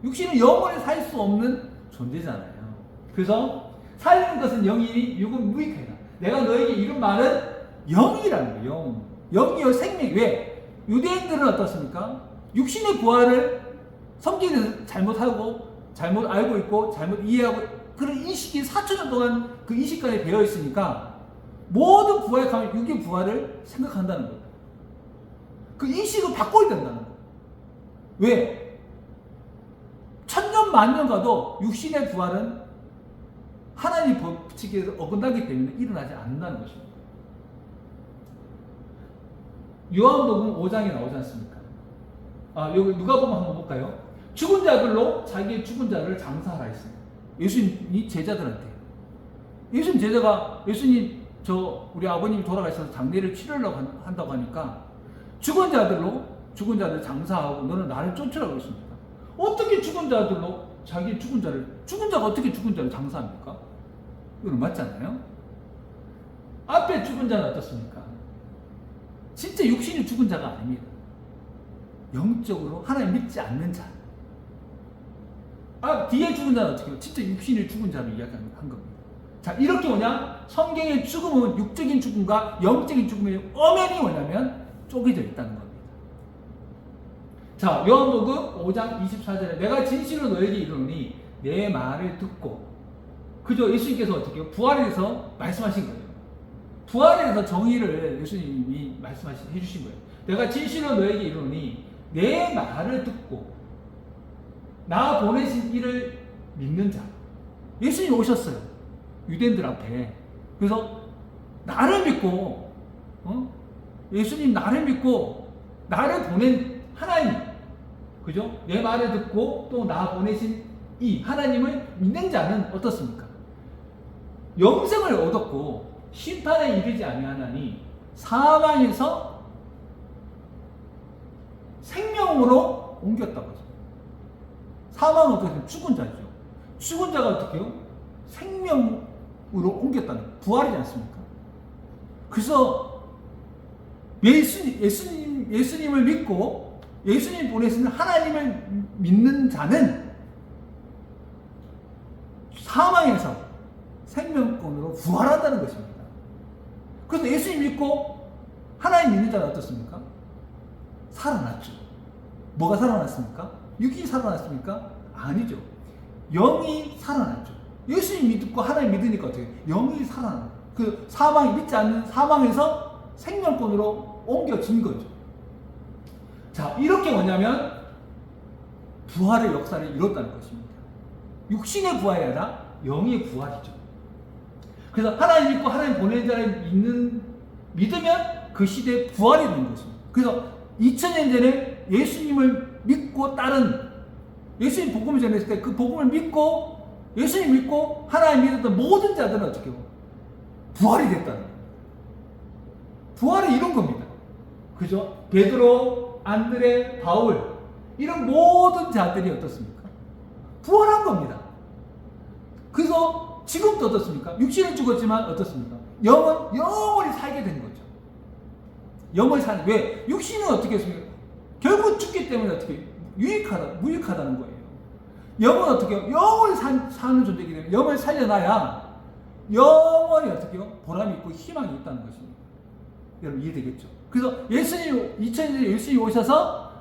육신은 영원히 살 수 없는 존재잖아요. 그래서 살리는 것은 영이니 육은 무익하다. 내가 너에게 이런 말은 영이라는 거예요. 영이요 생명. 왜? 유대인들은 어떻습니까? 육신의 부활을 성경에서 잘못하고 잘못 알고 있고 잘못 이해하고 그런 인식이 4,000년 동안 그 인식관에 배어 있으니까 모든 부활에 가면 육의 부활을 생각한다는 거예요. 그 인식을 바꿔야 된다는 거예요. 왜? 1000년 만년 가도 육신의 부활은 하나님 법칙에 어긋나기 때문에 일어나지 않는다는 것입니다. 요한복음 5장에 나오지 않습니까? 여기 누가복음 한번 볼까요? 죽은 자들로 자기의 죽은 자를 장사하라 했어요. 예수님이 제자들한테. 예수님 제자가 예수님 우리 아버님이 돌아가셔서 장례를 치르려고 한다고 하니까 죽은 자들 장사하고 너는 나를 쫓으라고 했습니다. 어떻게 죽은 자들로 자기 죽은 자가 어떻게 죽은 자를 장사합니까? 이건 맞잖아요. 앞에 죽은 자는 어떻습니까? 진짜 육신이 죽은 자가 아닙니다. 영적으로 하나님 믿지 않는 자. 뒤에 죽은 자는 어떻게 해요? 진짜 육신이 죽은 자를 이야기한 겁니다. 자, 이렇게 뭐냐? 성경의 죽음은 육적인 죽음과 영적인 죽음의 엄연히 뭐냐면 쪼개져 있다는 겁니다. 자, 요한복음 5장 24절에 내가 진실로 너에게 이르노니 내 말을 듣고 그죠? 예수님께서 어떻게 해요? 부활에 대해서 말씀하신 거예요. 부활에 대해서 정의를 예수님이 말씀해 주신 거예요. 내가 진실로 너에게 이르노니 내 말을 듣고 나 보내신 이를 믿는 자. 예수님이 오셨어요. 유대인들 앞에. 그래서 나를 믿고 예수님 나를 믿고 나를 보낸 하나님, 그죠? 내 말을 듣고 또 나 보내신 이 하나님을 믿는 자는 어떻습니까? 영생을 얻었고 심판에 이르지 아니하나니 사망에서 생명으로 옮겼다고 하죠. 사망은 어떻게 죽은 자죠. 죽은 자가 어떻게 해요? 생명으로 옮겼다는 부활이지 않습니까? 그래서 예수님을 믿고 예수님 보내신 하나님을 믿는 자는 사망에서 생명권으로 부활한다는 것입니다. 그래서 예수님 믿고 하나님 믿는 자는 어떻습니까? 살아났죠. 뭐가 살아났습니까? 육이 살아났습니까? 아니죠. 영이 살아났죠. 예수님 믿고 하나님 믿으니까 어떻게 해요? 영이 살아나요. 그 사망이 믿지 않는 사망에서 생명권으로 옮겨진 거죠. 자, 이렇게 뭐냐면 부활의 역사를 이뤘다는 것입니다. 육신의 부활이 아니라 영의 부활이죠. 그래서 하나님 믿고 하나님 보낸 자를 믿으면 그 시대에 부활이 되는 것입니다. 그래서 2000년 전에 예수님을 믿고 따른 예수님 복음을 전했을 때 그 복음을 믿고 예수님 믿고 하나님 믿었던 모든 자들은 어떻게 해요? 부활이 됐다는 거예요. 부활이 이런 겁니다. 그죠? 베드로, 안드레, 바울 이런 모든 자들이 어떻습니까? 부활한 겁니다. 그래서 지금도 어떻습니까? 육신은 죽었지만 어떻습니까? 영은 영원히 살게 된 거죠. 영원히 사는. 왜? 육신은 어떻게 했습니까? 결국 죽기 때문에 어떻게 무익하다는 거예요. 영은 어떻게 해요? 영원히 사는 존재이기 때문에 영을 살려놔야 영원히 어떻게 해요? 보람이 있고 희망이 있다는 것입니다. 여러분 이해되겠죠? 그래서 예수님 2000년에 예수님이 오셔서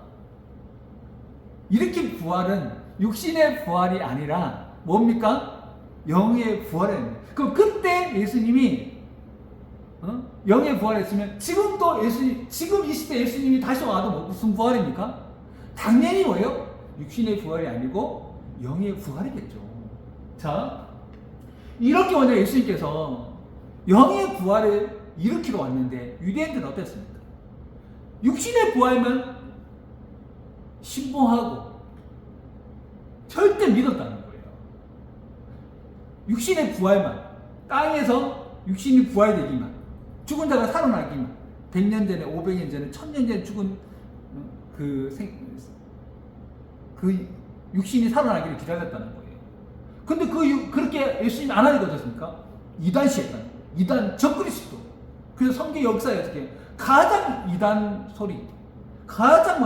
일으킨 부활은 육신의 부활이 아니라 뭡니까? 영의 부활이에요. 그럼 그때 예수님이 영의 부활했으면 지금도 지금 이 시대 예수님이 다시 와도 무슨 부활입니까? 당연히 뭐예요? 육신의 부활이 아니고 영의 부활이겠죠. 자, 이렇게 먼저 예수님께서 영의 부활을 일으키러 왔는데 유대인들은 어땠습니까? 육신의 부활만 신봉하고 절대 믿었다는 거예요. 육신의 부활만, 땅에서 육신이 부활되기만, 죽은 자가 살아나기만, 100년 전에, 500년 전에, 1000년 전에 죽은 그 육신이 살아나기를 기다렸다는 거예요. 근데 그렇게 예수님이 안 하니까 어떻습니까? 이단시했다는 거예요. 이단, 적그리스도. 그래서 성경 역사에 어떻게 가장 이단 소리, 가장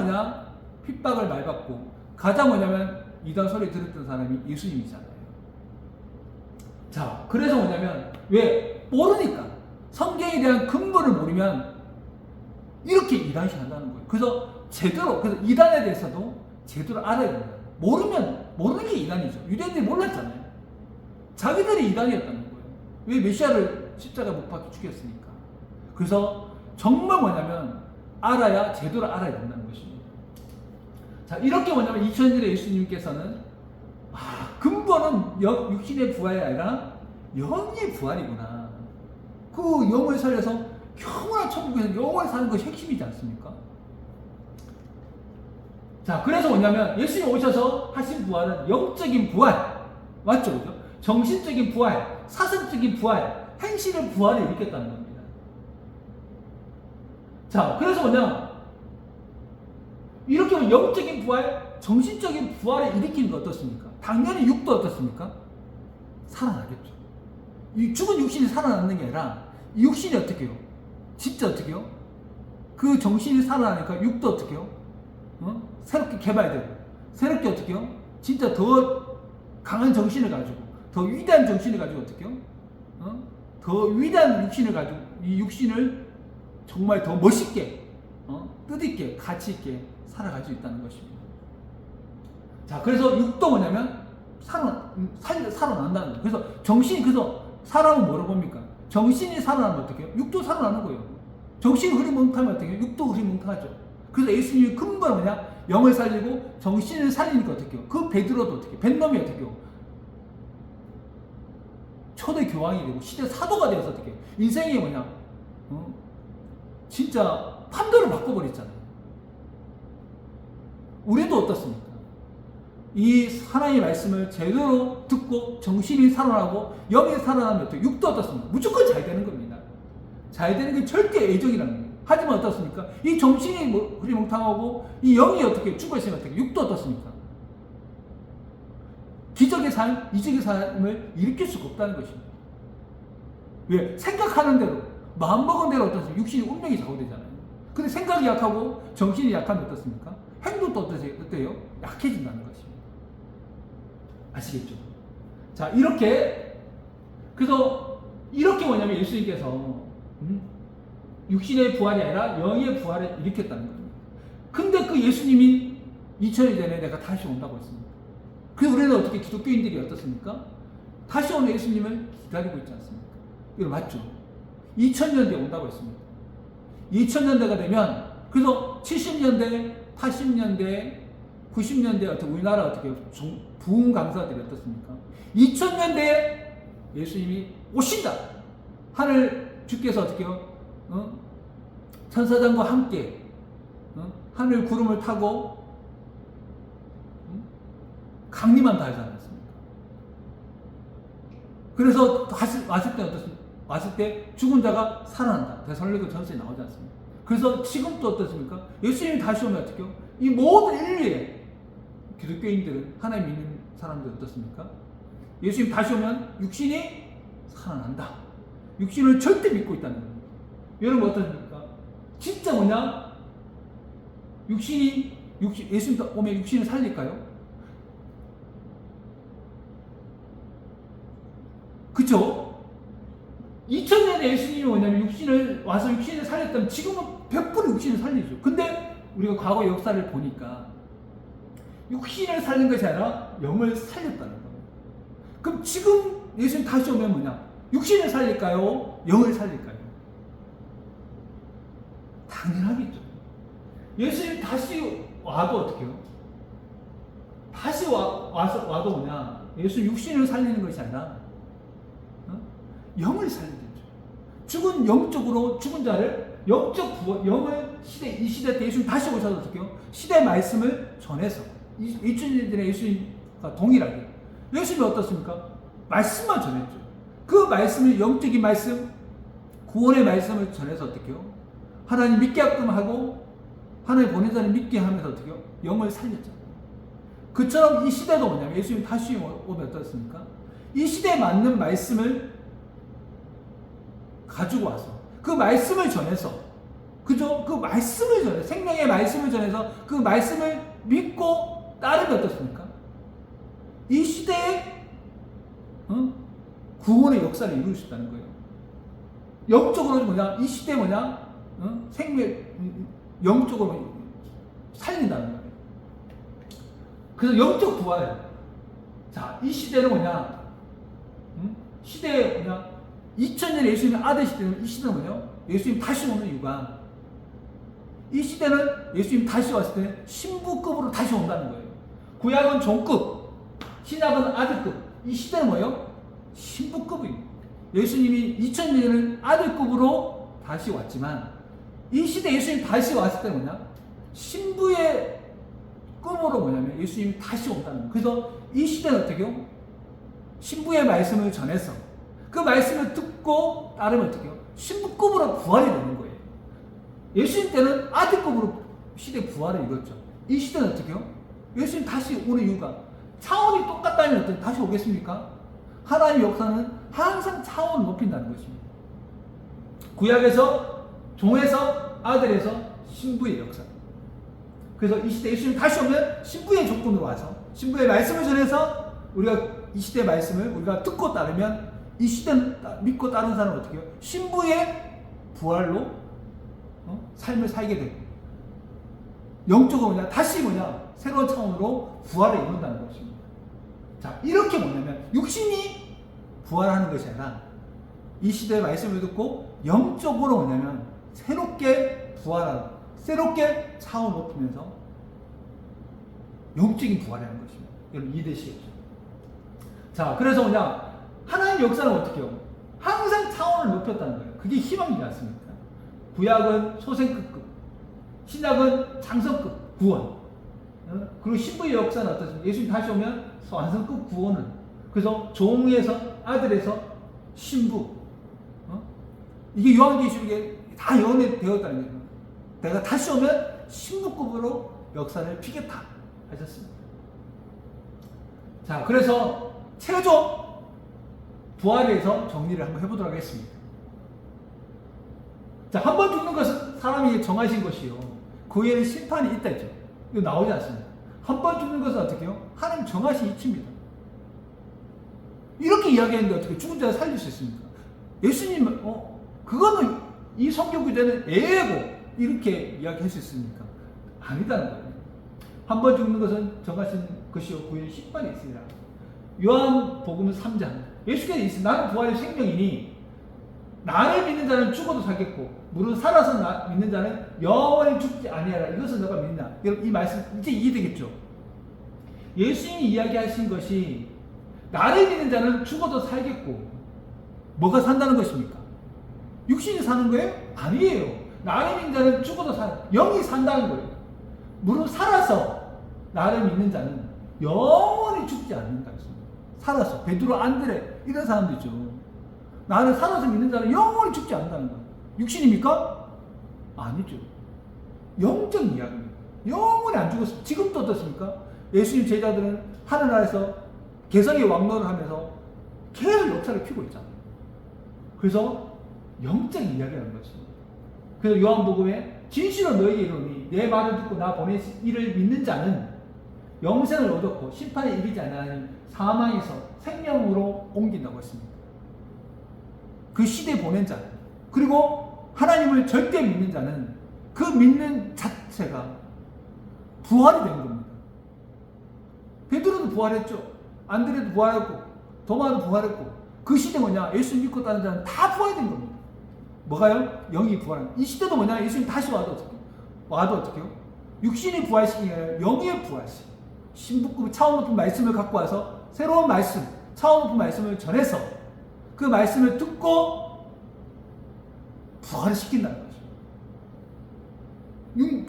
핍박을 많이 받고, 가장 이단 소리 들었던 사람이 예수님이잖아요. 자, 그래서 왜? 모르니까. 성경에 대한 근거를 모르면 이렇게 이단시 한다는 거예요. 그래서 이단에 대해서도 제대로 알아야 된다. 모르는 게 이단이죠. 유대인들이 몰랐잖아요. 자기들이 이단이었다는 거예요. 왜 메시아를 십자가 못 박혀 죽였으니까. 그래서 정말 제대로 알아야 된다는 것입니다. 자, 이렇게 2000년 전에 예수님께서는 근본은 육신의 부활이 아니라 영의 부활이구나. 그 영을 살려서 영원한 천국에서 영원히 사는 것이 핵심이지 않습니까? 자, 그래서 예수님 오셔서 하신 부활은 영적인 부활, 맞죠? 그죠? 정신적인 부활, 사상적인 부활, 행실의 부활을 일으켰다는 겁니다. 자, 그래서 이렇게 영적인 부활, 정신적인 부활을 일으키는 거 어떻습니까? 당연히 육도 어떻습니까? 살아나겠죠. 이 죽은 육신이 살아나는 게 아니라 이 육신이 어떻게 해요? 진짜 어떻게 해요? 그 정신이 살아나니까 육도 어떻게 해요? 새롭게 개발되고, 새롭게 어떻게 해요? 진짜 더 강한 정신을 가지고, 더 위대한 정신을 가지고 어떻게 해요? 더 위대한 육신을 가지고 이 육신을 정말 더 멋있게, 뜻있게, 가치있게 살아갈 수 있다는 것입니다. 자, 그래서 육도 살아난다는 거예요. 그래서 그래서 사람은 뭐라고 봅니까? 정신이 살아나면 어떻게 해요? 육도 살아나는 거예요. 정신이 흐리멍텅하면 어떻게 해요? 육도 흐리멍텅하죠. 그래서 예수님의 근본은 영을 살리고 정신을 살리니까 어떻게 해요? 그 베드로도 어떻게 해요? 벤놈이 어떻게 해요? 초대 교황이 되고 시대 사도가 되어서 어떻게 해요? 인생이 진짜 판도를 바꿔버렸잖아요. 우리도 어떻습니까? 이 하나님의 말씀을 제대로 듣고 정신이 살아나고 영이 살아나면 어떻게 육도 어떻습니까? 무조건 잘 되는 겁니다. 잘 되는 게 절대 예정이라는 거예요. 하지만 어떻습니까? 이 정신이 흐리멍텅하고 이 영이 어떻게 죽어있으면 어떻게 육도 어떻습니까? 기적의 삶, 이적의 삶을 일으킬 수가 없다는 것입니다. 왜? 생각하는 대로, 마음먹은 대로 어떻습니까? 육신이 운명이 좌우되잖아요. 근데 생각이 약하고 정신이 약하면 어떻습니까? 행동도 어때요? 약해진다는 것입니다. 아시겠죠? 자, 그래서 이렇게 예수님께서 육신의 부활이 아니라 영의 부활을 일으켰다는 겁니다. 근데 그 예수님이 2000년 전에 내가 다시 온다고 했습니다. 그래서 우리는 어떻게 기독교인들이 어떻습니까? 다시 오는 예수님을 기다리고 있지 않습니까? 이거 맞죠? 2000년대에 온다고 했습니다. 2000년대가 되면, 그래서 70년대, 80년대, 90년대 어떻게 우리나라 어떻게 부흥 강사들이 어떻습니까? 2000년대에 예수님이 오신다. 주께서 어떻게요? 천사장과 함께 하늘 구름을 타고 강림한다 하지 않았습니까? 그래서 다시 왔을 때 어떻습니까? 왔을 때 죽은 자가 살아난다. 데살로니가 전서에 나오지 않습니까? 그래서 지금 또 어떻습니까? 예수님이 다시 오면 어떻게 해요? 이 모든 인류의 기독교인들은, 하나님 믿는 사람들 어떻습니까? 예수님 다시 오면 육신이 살아난다. 육신을 절대 믿고 있다는 겁니다. 여러분 어떻습니까? 진짜 뭐냐? 예수님 오면 육신을 살릴까요? 그쵸? 2000년에 예수님이 뭐냐면 와서 육신을 살렸다면 지금은 100% 육신을 살리죠. 근데 우리가 과거 역사를 보니까 육신을 살린 것이 아니라 영을 살렸다는 겁니다. 그럼 지금 예수님 다시 오면 뭐냐? 육신을 살릴까요? 영을 살릴까요? 당연하겠죠. 예수님 다시 와도 어떻게 해요? 다시 와도 뭐냐? 예수 육신을 살리는 것이 아니라 영을 살리죠. 죽은 영적으로 죽은 자를 영적 부활, 영을 이 시대 때 예수님 다시 오셔서 어떻게 해요? 시대의 말씀을 전해서 2000년 전에 예수님과 동일하게 예수님이 어떻습니까? 말씀만 전했죠. 그 말씀을 영적인 말씀, 구원의 말씀을 전해서 어떻게 해요? 하나님 믿게 하끔 하고 하나님 보낸 자를 믿게 하면서 어떻게 해요? 영을 살렸죠. 그처럼 이 시대도 뭐냐면 예수님 다시 오면 어떻습니까? 이 시대에 맞는 말씀을 가지고 와서 그 말씀을 전해서, 그죠? 그 말씀을 전해, 생명의 말씀을 전해서 그 말씀을 믿고 따르면 어떻습니까? 이 시대에 구원의 역사를 이룰 수 있다는 거예요. 영적으로 뭐냐? 이 시대 뭐냐? 영적으로 살린다는 거예요. 그래서 영적 부활. 자, 이 시대는 뭐냐? 시대에 뭐냐? 2000년 예수님 아들 시대는, 이 시대는 뭐냐? 예수님 다시 오는 이유가, 이 시대는 예수님 다시 왔을 때 신부급으로 다시 온다는 거예요. 구약은 종급, 신약은 아들급. 이 시대는 뭐예요? 신부급입니다. 예수님이 2000년에는 아들급으로 다시 왔지만, 이 시대 예수님 다시 왔을 때 뭐냐? 신부의 급으로 뭐냐면 예수님이 다시 온다는 거예요. 그래서 이 시대는 어떻게 해요? 신부의 말씀을 전해서 그 말씀을 듣고 따르면 어떻게 해요? 신부급으로 부활이 되는 거예요. 예수님 때는 아들급으로 시대 부활을 이뤘죠. 이 시대는 어떻게 해요? 예수님 다시 오는 이유가, 차원이 똑같다면 어떻게 다시 오겠습니까? 하나님의 역사는 항상 차원을 높인다는 것입니다. 구약에서 종에서 아들에서 신부의 역사. 그래서 이 시대 예수님 다시 오면 신부의 조건으로 와서 신부의 말씀을 전해서 우리가 이 시대의 말씀을 우리가 듣고 따르면, 이 시대는 믿고 따르는 사람은 어떻게 해요? 신부의 부활로 삶을 살게 되고, 영적으로 뭐냐? 다시 뭐냐? 새로운 차원으로 부활을 이룬다는 것입니다. 자, 이렇게 뭐냐면 육신이 부활하는 것이 아니라 이 시대의 말씀을 듣고 영적으로 뭐냐면 새롭게 부활하는, 새롭게 차원 높이면서 영적인 부활이라는 것입니다. 여러분 이해되시겠죠? 자, 그래서 뭐냐? 하나님의 역사는 어떻게 해요? 항상 차원을 높였다는 거예요. 그게 희망이지 않습니까? 구약은 소생급, 신약은 장성급 구원, 그리고 신부의 역사는 어떻습니까? 예수님 다시 오면 완성급 구원을, 그래서 종에서 아들에서 신부, 이게 요한계시록에 다 예언되었다는 거예요. 내가 다시 오면 신부급으로 역사를 피겠다 하셨습니다. 자, 그래서 최종 부활에 대해서 정리를 한번 해보도록 하겠습니다. 자, 한 번 죽는 것은 사람이 정하신 것이요, 그 후에는 심판이 있다 했죠. 이거 나오지 않습니다. 한 번 죽는 것은 어떻게 해요? 하나님 정하신 이치입니다. 이렇게 이야기했는데 어떻게 죽은 자를 살릴 수 있습니까? 예수님, 그거는 이 성경 구절은 애고 이렇게 이야기할 수 있습니까? 아니다는 거예요. 한 번 죽는 것은 정하신 것이요, 그 후에 심판이 있으리라. 요한복음 3장. 예수께서 이르시되 나는 부활의 생명이니 나를 믿는 자는 죽어도 살겠고 무릇 살아서 믿는 자는 영원히 죽지 아니하라. 이것을 너가 믿나? 여러분 이 말씀 이제 이해되겠죠? 예수님이 이야기하신 것이 나를 믿는 자는 죽어도 살겠고, 뭐가 산다는 것입니까? 육신이 사는 거예요? 아니에요. 나를 믿는 자는 죽어도 영이 산다는 거예요. 무릇 살아서 나를 믿는 자는 영원히 죽지 않는다. 살았어. 베드로, 안드레 이런 사람들이죠. 나는 살아서 믿는 자는 영원히 죽지 않는다는 거예요. 육신입니까? 아니죠. 영적 이야기입니다. 영원히 안 죽었습니다. 지금도 어떻습니까? 예수님 제자들은 하늘나라에서 개성의 왕노를 하면서 계속 역사를 피고 있잖아요. 그래서 영적 이야기라는 것입니다. 그래서 요한복음에 진실로 너희에게 이르노니 내 말을 듣고 나 보낸 이를 믿는 자는 영생을 얻었고 심판에 이르지 않는 사망에서 생명으로 옮긴다고 했습니다. 그 시대에 보낸 자, 그리고 하나님을 절대 믿는 자는 그 믿는 자체가 부활이 된 겁니다. 베드로도 부활했죠. 안드레도 부활했고 도마도 부활했고, 그 시대 뭐냐? 예수 믿고 따르는 자는 다 부활이 된 겁니다. 뭐가요? 영이 부활한. 이 시대도 뭐냐? 예수님 다시 와도 어떻게요? 육신이 부활시키는 게 아니라 영의 부활시. 신부급 차원 높은 말씀을 갖고 와서 새로운 말씀, 차원 높은 말씀을 전해서 그 말씀을 듣고 부활을 시킨다는 거죠.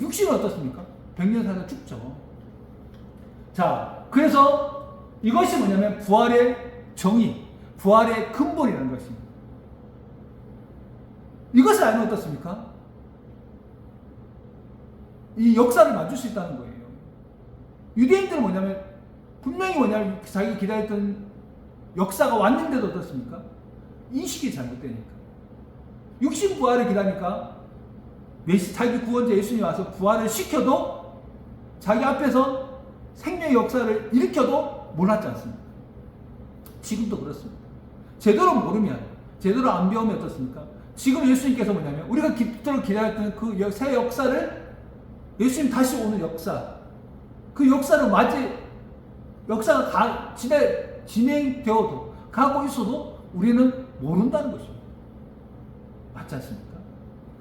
육신은 어떻습니까? 100년 살다 죽죠. 자, 그래서 이것이 뭐냐면 부활의 정의, 부활의 근본이라는 것입니다. 이것을 알면 어떻습니까? 이 역사를 맞출 수 있다는 거예요. 유대인들은 뭐냐면 분명히 뭐냐면 자기가 기다렸던 역사가 왔는데도 어떻습니까? 인식이 잘못되니까. 육신 부활을 기다리니까 자기 구원자 예수님이 와서 부활을 시켜도 자기 앞에서 생명의 역사를 일으켜도 몰랐지 않습니까? 지금도 그렇습니다. 제대로 모르면, 제대로 안 배우면 어떻습니까? 지금 예수님께서 뭐냐면 우리가 그토록 기다렸던 그 새 역사를, 예수님 다시 오는 역사, 그 역사를 역사가 진행되어도 가고 있어도 우리는 모른다는 것입니다. 맞지 않습니까?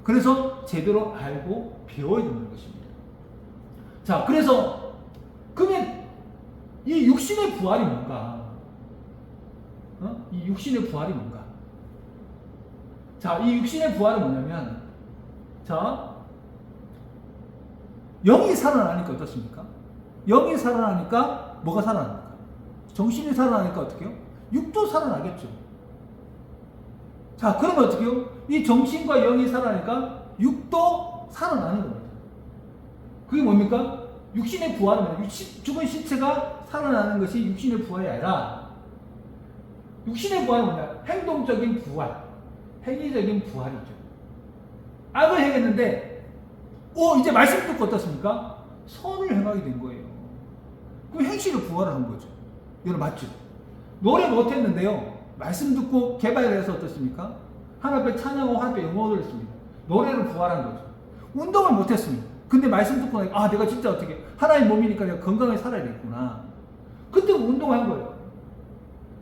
그래서 제대로 알고 배워야 되는 것입니다. 자, 그래서 그러면 이 육신의 부활이 뭔가? 이 육신의 부활이 뭔가? 자, 이 육신의 부활은 뭐냐면, 자, 영이 살아나니까 어떻습니까? 영이 살아나니까 뭐가 살아납니까? 정신이 살아나니까 어떻게 해요? 육도 살아나겠죠. 자, 그러면 어떻게 해요? 이 정신과 영이 살아나니까 육도 살아나는 겁니다. 그게 뭡니까? 육신의 부활은 죽은 신체가 살아나는 것이 육신의 부활이 아니라, 육신의 부활은 뭐냐? 행동적인 부활, 행위적인 부활이죠. 악을 행했는데, 이제 말씀 듣고 어떻습니까? 선을 행하게 된 거예요. 그럼 행실을 부활을 한 거죠. 여러분 맞죠? 노래 못했는데요, 말씀 듣고 개발해서 어떻습니까? 하나님 앞에 찬양하고 하나님 앞에 영혼을 했습니다. 노래를 부활한 거죠. 운동을 못했습니다. 근데 말씀 듣고 나니까 내가 진짜 어떻게 하나님 몸이니까 내가 건강하게 살아야겠구나. 그때 운동을 한 거예요.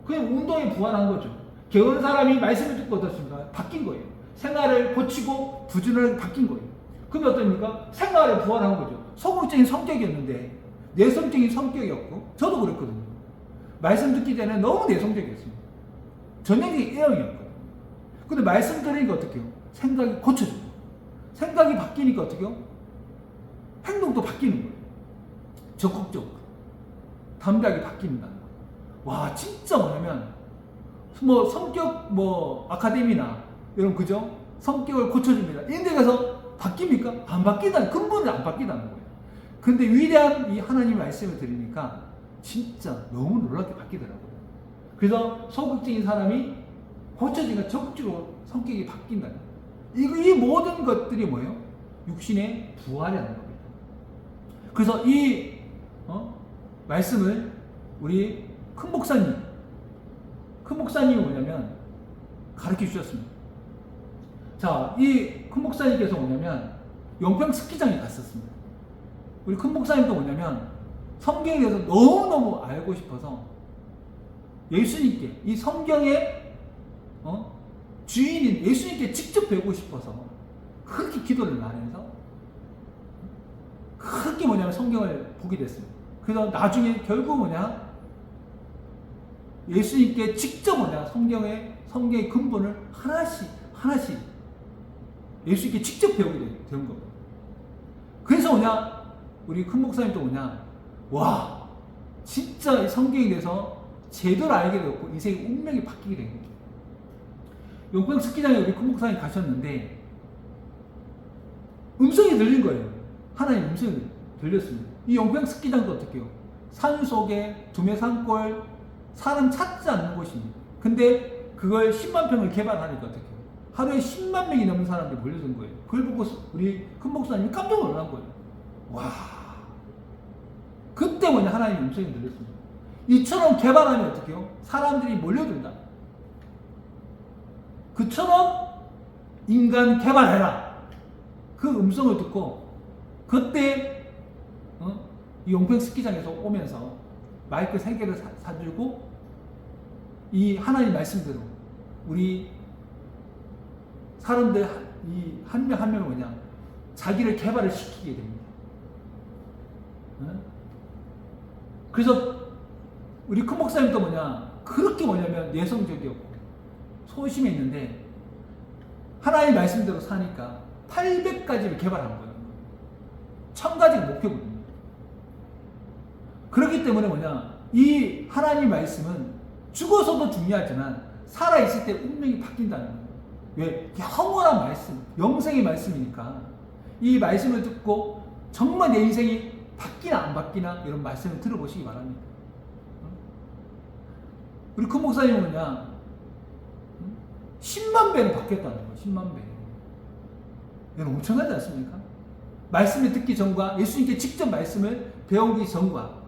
그냥 운동에 부활한 거죠. 게으른 사람이 말씀을 듣고 어떻습니까? 바뀐 거예요. 생활을 고치고 부지런하게 바뀐 거예요. 그러면 어떻습니까? 생활에 부활한 거죠. 소극적인 성격이었는데 내성적인 성격이었고, 저도 그랬거든요. 말씀 듣기 전에 너무 내성적이었습니다. 전형적인 A형이었거든요. 근데 말씀 들으니까 어떻게 해요? 생각이 고쳐져요. 생각이 바뀌니까 어떻게 해요? 행동도 바뀌는 거예요. 적극적으로 담대하게 바뀐다는 거예요. 와, 진짜 뭐냐면 성격 아카데미나 이런, 그죠? 성격을 고쳐줍니다. 이런 데 가서 바뀝니까? 안 바뀐다는, 근본은 안 바뀐다는 거예요. 근데 위대한 이 하나님의 말씀을 들으니까 진짜 너무 놀랍게 바뀌더라고요. 그래서 소극적인 사람이 고쳐지니까 적극적으로 성격이 바뀐다는 거예요. 이 모든 것들이 뭐예요? 육신의 부활이라는 겁니다. 그래서 이 말씀을 우리 큰 목사님이 뭐냐면 가르쳐 주셨습니다. 자, 이 큰 목사님께서 뭐냐면 용평 스키장에 갔었습니다. 우리 큰 목사님도 뭐냐면 성경에 대해서 너무너무 알고 싶어서 예수님께, 이 성경의 주인인 예수님께 직접 배우고 싶어서 그렇게 기도를 많이 해서 그렇게 뭐냐면 성경을 보게 됐습니다. 그래서 나중에 결국 예수님께 직접 성경의 근본을 하나씩 예수님께 직접 배우게 된 겁니다. 그래서 우리 큰 목사님도 와, 진짜 성경에 대해서 제도를 알게 되었고 인생의 운명이 바뀌게 된 거예요. 용평 스키장에 우리 큰 목사님 가셨는데 음성이 들린 거예요. 하나님 음성이 들렸습니다. 이 용평 스키장도 어떻게요? 산 속에 두메산골 사람 찾지 않는 곳입니다. 근데 그걸 10만 평을 개발하니까 어떻게요? 하루에 10만 명이 넘는 사람들이 몰려든 거예요. 그걸 보고 우리 큰 목사님이 깜짝 놀란 거예요. 와, 그때 뭐냐 하나님 음성이 들렸습니다. 이처럼 개발하면 어떻게요? 사람들이 몰려든다. 그처럼 인간 개발해라. 그 음성을 듣고 그때 이 용평 스키장에서 오면서 마이크 3개를 사주고 이 하나님 말씀대로 우리 사람들 이 한 명 한 명은 뭐냐 자기를 개발을 시키게 됩니다. 그래서 우리 큰 목사님도 뭐냐 그렇게 뭐냐면 내성적이었고 소심해 있는데 하나님 말씀대로 사니까 800가지를 개발한 거예요. 1000가지가 목표거든요. 그렇기 때문에 뭐냐 이 하나님 말씀은 죽어서도 중요하지만 살아있을 때 운명이 바뀐다는 거예요. 왜? 영원한 말씀, 영생의 말씀이니까 이 말씀을 듣고 정말 내 인생이 바뀌나 안 바뀌나 이런 말씀을 들어보시기 바랍니다. 우리 큰 목사님은 뭐냐 10만 배는 바뀌었다는 거예요. 10만 배. 이건 엄청나지 않습니까? 말씀을 듣기 전과 예수님께 직접 말씀을 배우기 전과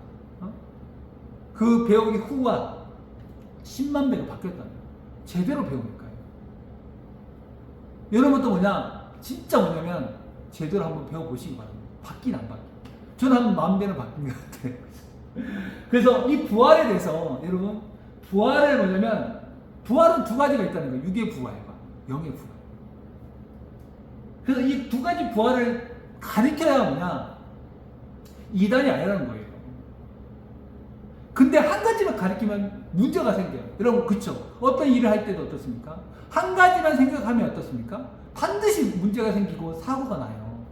그 배우기 후와 10만 배가 바뀌었다는 거예요. 제대로 배우니까요. 여러분도 뭐냐 진짜 뭐냐면 제대로 한번 배워보시기 바랍니다. 바뀌나 안 바뀌나. 저는 한 10,000배는 바뀐 것 같아요. 그래서 이 부활에 대해서 여러분 부활을 뭐냐면 부활은 두 가지가 있다는 거예요. 육의 부활과 영의 부활. 그래서 이 두 가지 부활을 가리켜야 뭐냐 이단이 아니라는 거예요. 근데 한 가지만 가리키면 문제가 생겨요. 여러분 그쵸? 어떤 일을 할 때도 어떻습니까? 한 가지만 생각하면 어떻습니까? 반드시 문제가 생기고 사고가 나요.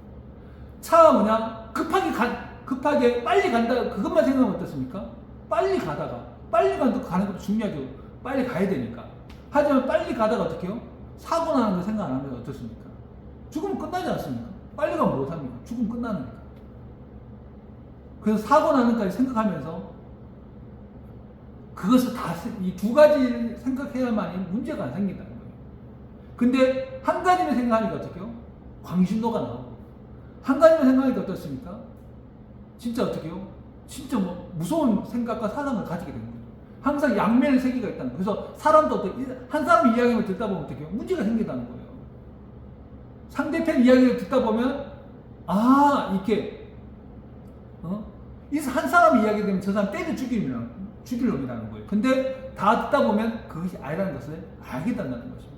차가 뭐냐 급하게 빨리 간다 그것만 생각하면 어떻습니까? 빨리 가는 것도 중요하죠. 빨리 가야 되니까. 하지만 빨리 가다가 어떻게 해요? 사고 나는 거 생각 안 하면 어떻습니까? 죽으면 끝나지 않습니까? 빨리 가면 못 합니까? 죽으면 끝나니까. 그래서 사고 나는 까지 생각하면서 그것을 다 이 두 가지 생각해야만이 문제가 안 생긴다는 거예요. 근데 한 가지만 생각하니까 어떻게 해요? 광신도가 나오고 한 가지만 생각하니까 어떻습니까? 진짜 어떻게 해요? 진짜 뭐 무서운 생각과 사상을 가지게 되는 거예요. 항상 양면의 세계가 있다는 거예요. 그래서 사람도 한 사람 이야기를 듣다 보면 어떻게 해요? 문제가 생긴다는 거예요. 상대편 이야기를 듣다 보면 이렇게 한 사람 이야기 되면 저 사람 때려 죽일 놈이라는 거예요. 근데 다 듣다 보면 그것이 아니라는 것을 알게 된다는 것입니다.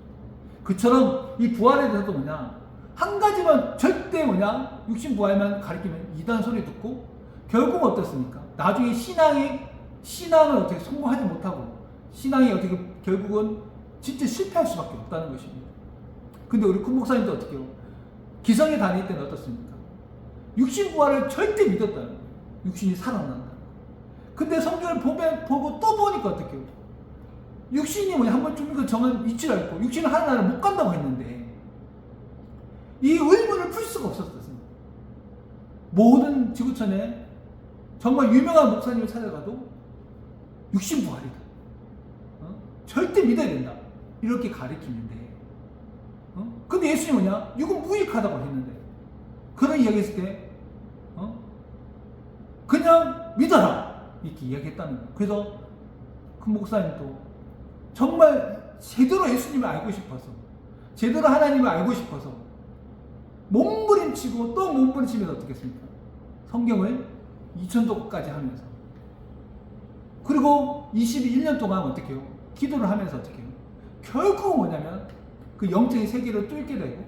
그처럼 이 부활에 대해서도 뭐냐 한 가지만 절대 뭐냐 육신 부활만 가리키면 이단 소리 듣고 결국은 어떻습니까? 나중에 신앙을 어떻게 성공하지 못하고 신앙이 어떻게 결국은 진짜 실패할 수밖에 없다는 것입니다. 근데 우리 큰 목사님도 어떻게 해요? 기성에 다닐 때는 어떻습니까? 육신 부활을 절대 믿었다는 거예요. 육신이 살아난다. 근데 성경을 보고 또 보니까 어떻게 해요? 육신이 뭐냐 한번 죽는 건 정한 이치가 있고 육신은 하나나라 못 간다고 했는데 이 의문을 풀 수가 없었습니다. 모든 지구촌에 정말 유명한 목사님을 찾아가도 육신 부활이다. 절대 믿어야 된다. 이렇게 가르치는데 근데 예수님은 뭐냐? 육은 무익하다고 했는데 그런 이야기 했을 때 그냥 믿어라 이렇게 이야기했다는 거예요. 그래서 큰 목사님도 정말 제대로 예수님을 알고 싶어서 제대로 하나님을 알고 싶어서 몸부림치고 또 몸부림치면서 어떻게 했습니까? 성경을 2000독까지 하면서 그리고 21년 동안 어떻게 해요? 기도를 하면서 어떻게 해요? 결국 뭐냐면 그 영적인 세계를 뚫게 되고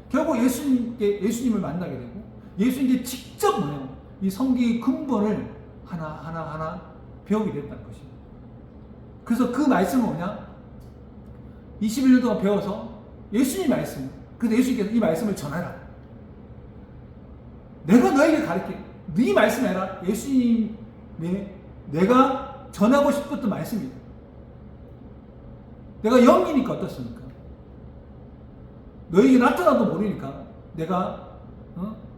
결국 예수님을 만나게 되고 예수님께 직접 뭐냐면 이 성경의 근본을 하나 배우게 됐다는 것입니다. 그래서 그 말씀은 뭐냐? 21년 동안 배워서 예수님 말씀 그래서 예수님께서 이 말씀을 전하라. 내가 너에게 가르쳐 네 말씀해라. 예수님의 내가 전하고 싶었던 말씀이에요. 내가 영이니까 어떻습니까? 너에게 나타나도 모르니까 내가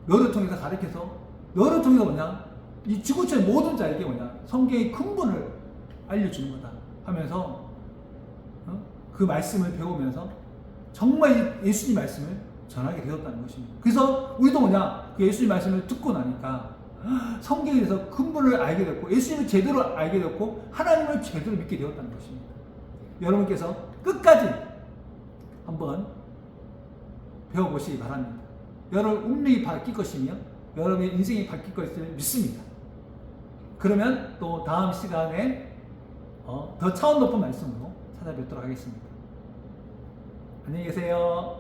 너를 통해서 가르쳐서 너를 통해서 뭐냐? 이 지구촌의 모든 자에게 뭐냐? 성경의 근본을 알려주는 거다 하면서 그 말씀을 배우면서 정말 예수님 말씀을 전하게 되었다는 것입니다. 그래서 우리도 뭐냐? 그 예수님 말씀을 듣고 나니까 성경에 대해서 근본을 알게 됐고 예수님을 제대로 알게 됐고 하나님을 제대로 믿게 되었다는 것입니다. 여러분께서 끝까지 한번 배워보시기 바랍니다. 여러분 운명이 바뀔 것이며 여러분의 인생이 바뀔 것을 믿습니다. 그러면 또 다음 시간에 더 차원 높은 말씀으로 찾아뵙도록 하겠습니다. 안녕히 계세요.